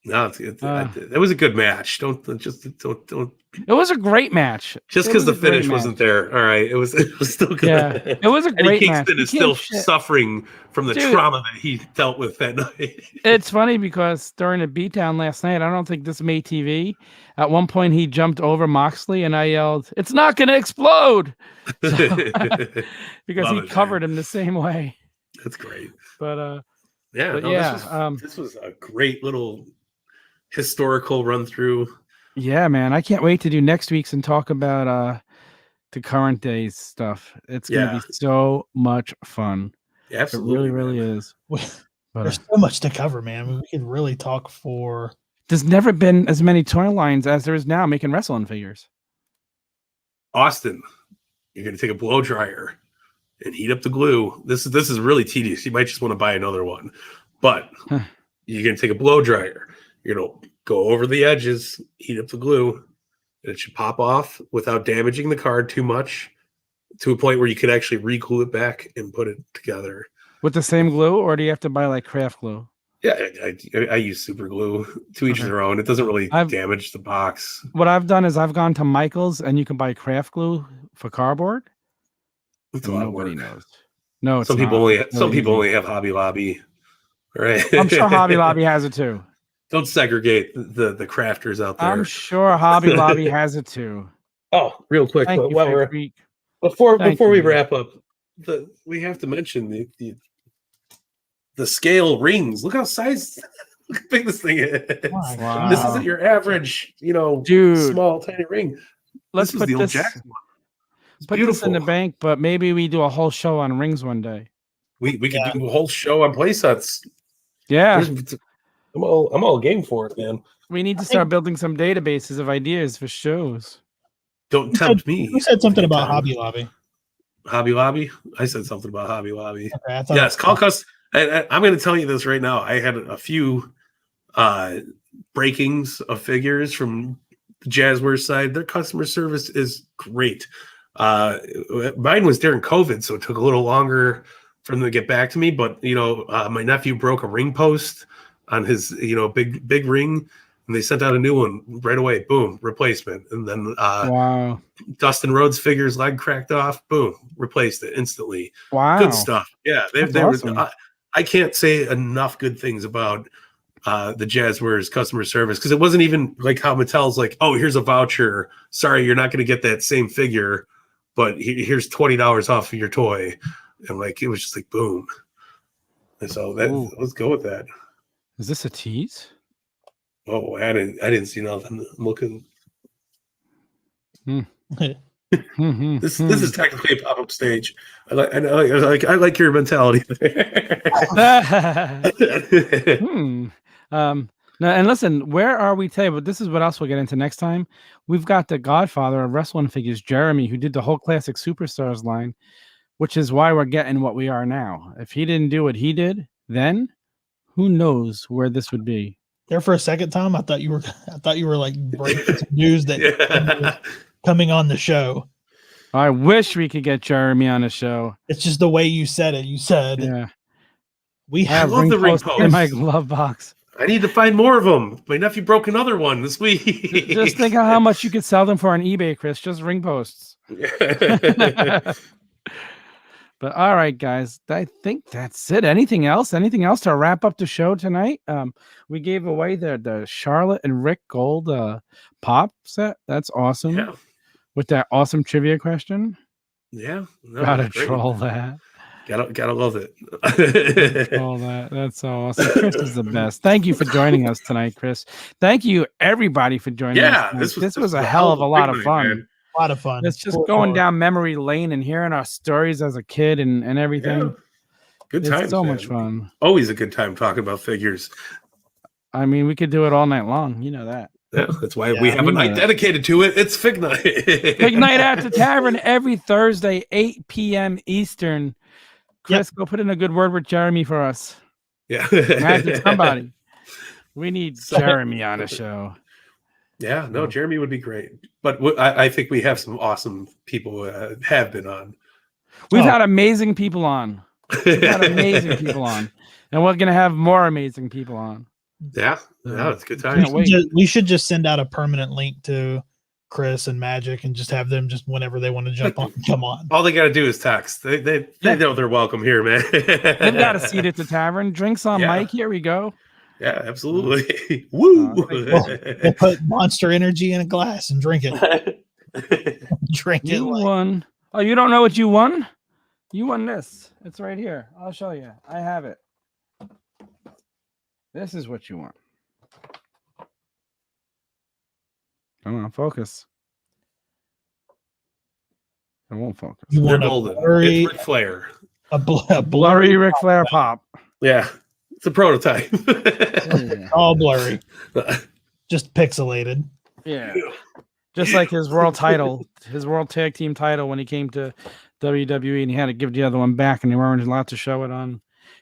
No, it was a good match. Don't. It was a great match. Just because the finish wasn't there. All right, it was still good. Yeah, it was a great match. Kingston is still suffering from the trauma that he dealt with that night. It's funny because during the beatdown last night, I don't think this made TV. At one point, he jumped over Moxley, and I yelled, "It's not going to explode!" Because he covered him the same way. That's great. But this was a great little historical run through. Yeah, man, I can't wait to do next week's and talk about the current day stuff. It's gonna be so much fun. Yeah, absolutely, it really, really is. There's so much to cover, man. We can really talk for. There's never been as many toy lines as there is now making wrestling figures. Austin, you're gonna take a blow dryer and heat up the glue. This is really tedious. You might just want to buy another one, but you're gonna take a blow dryer. You're gonna go over the edges, heat up the glue, and it should pop off without damaging the card too much, to a point where you could actually re-glue it back and put it together. With the same glue, or do you have to buy like craft glue? Yeah, I use super glue. To each their own. It doesn't really damage the box. What I've done is I've gone to Michael's, and you can buy craft glue for cardboard. Nobody knows. No, some people only have Hobby Lobby. Right? I'm sure Hobby Lobby has it too. Don't segregate the crafters out there. I'm sure Hobby Lobby has it too. Oh, real quick, before we wrap up, we have to mention the scale rings. Look how big this thing is. Wow. This isn't your average, small tiny ring. Let's put this. Put this in the bank, but maybe we do a whole show on rings one day. We could do a whole show on playsets. Yeah. I'm all game for it, man. We need to start building some databases of ideas for shows. Don't tempt me. You said something about Hobby Lobby. Hobby Lobby? I said something about Hobby Lobby. Okay, yes, call us. I'm going to tell you this right now. I had a few breakings of figures from the Jazzwares side. Their customer service is great. Mine was during COVID, so it took a little longer for them to get back to me. But my nephew broke a ring post on his big ring, and they sent out a new one right away. Boom, replacement. And then wow, Dustin Rhodes' figure's leg cracked off. Boom, replaced it instantly. Wow, good stuff. Yeah, they awesome. were. I can't say enough good things about the Jazzwares customer service, because it wasn't even like how Mattel's like, oh, here's a voucher. Sorry, you're not going to get that same figure, but here's $20 off of your toy. And like, it was just like, boom. And so let's go with that. Is this a tease? Oh, I didn't see nothing. I'm looking. This is technically a pop-up stage. I like your mentality. Now, and listen, where are we today? But this is what else we'll get into next time. We've got the godfather of wrestling figures, Jeremy, who did the whole Classic Superstars line, which is why we're getting what we are now. If he didn't do what he did, then who knows where this would be. There for a second, Tom, I thought you were like breaking some news that coming on the show. I wish we could get Jeremy on the show. It's just the way you said it. You said, yeah, we have the ring post in my glove box. I need to find more of them. My nephew broke another one this week. Just think of how much you could sell them for on eBay, Chris. Just ring posts. But all right, guys, I think that's it. Anything else? Anything else to wrap up the show tonight? We gave away the Charlotte and Rick Gold pop set. That's awesome. Yeah. With that awesome trivia question. Yeah. No, gotta troll that. Gotta love it. All that. That's so awesome. Chris is the best. Thank you for joining us tonight, Chris. Thank you everybody for joining us. This was a hell of a lot of fun. Man. A lot of fun. It's just going down memory lane and hearing our stories as a kid and everything. Yeah. Good time. So much fun. Always a good time talking about figures. I mean, we could do it all night long. You know that. Yeah, that's why we have a night dedicated to it. It's Fig Night. Fig Night at the Tavern every Thursday, 8 p.m. Eastern. Chris, go put in a good word with Jeremy for us. Yeah. Imagine somebody. We need Jeremy on the show. Yeah, no, Jeremy would be great. But I think we have some awesome people have been on. We've had amazing people on. We've had amazing people on. And we're going to have more amazing people on. Yeah, it's a good time. We should just send out a permanent link to Chris and Magic and just have them just whenever they want to jump on, come on. All they got to do is text. They know they're welcome here, man. They've got a seat at the tavern. Drinks on mic. Here we go. Yeah, absolutely. Woo! We'll put Monster Energy in a glass and drink it. You won. Oh, you don't know what you won? You won this. It's right here. I'll show you. I have it. This is what you want. Come on, focus. It won't focus. You want it's Ric Flair. A blurry Ric Flair pop. Yeah, it's a prototype. All blurry. Just pixelated. Yeah. Just like his world title, his world tag team title when he came to WWE and he had to give the other one back and they weren't allowed to show it on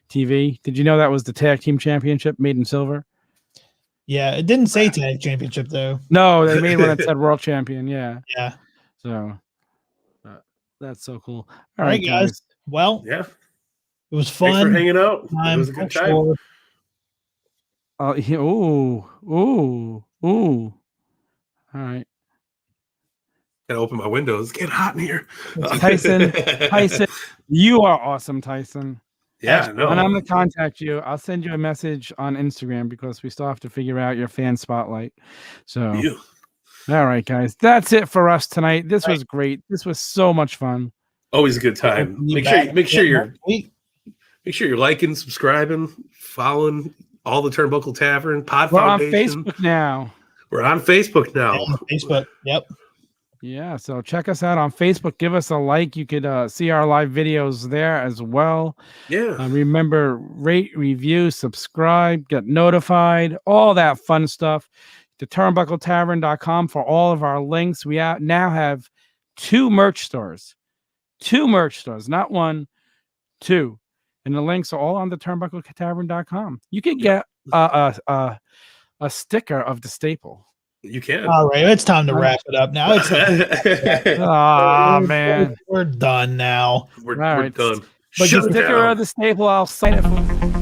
TV. Did you know that was the tag team championship made in silver? Yeah, it didn't say tag championship though. No, they made one that said world champion. Yeah. Yeah. So that's so cool. All right, guys. Well, yeah, it was fun. Thanks for hanging out. It was a good time. Ooh. All right. Gotta open my windows. It's getting hot in here. Tyson, you are awesome, Tyson. Yeah, no. And I'm gonna contact you. I'll send you a message on Instagram because we still have to figure out your fan spotlight. So, all right, guys, that's it for us tonight. This was great. This was so much fun. Always a good time. Make sure you're liking, subscribing, following all the Turnbuckle Tavern Pod Foundation. We're on Facebook now. We're on Facebook now. Yeah, Facebook. Yep. Yeah, so check us out on Facebook. Give us a like. You could see our live videos there as well. Yeah. Remember, rate, review, subscribe, get notified, all that fun stuff. To turnbuckletavern.com for all of our links. We now have 2 merch stores. 2 merch stores, not 1, 2. And the links are all on the turnbuckletavern.com. You can get a sticker of the staple. You can. All right, it's time to wrap it up now. It's man, we're done now. We're right. done. But Shut the sticker down. of the staple, I'll sign it.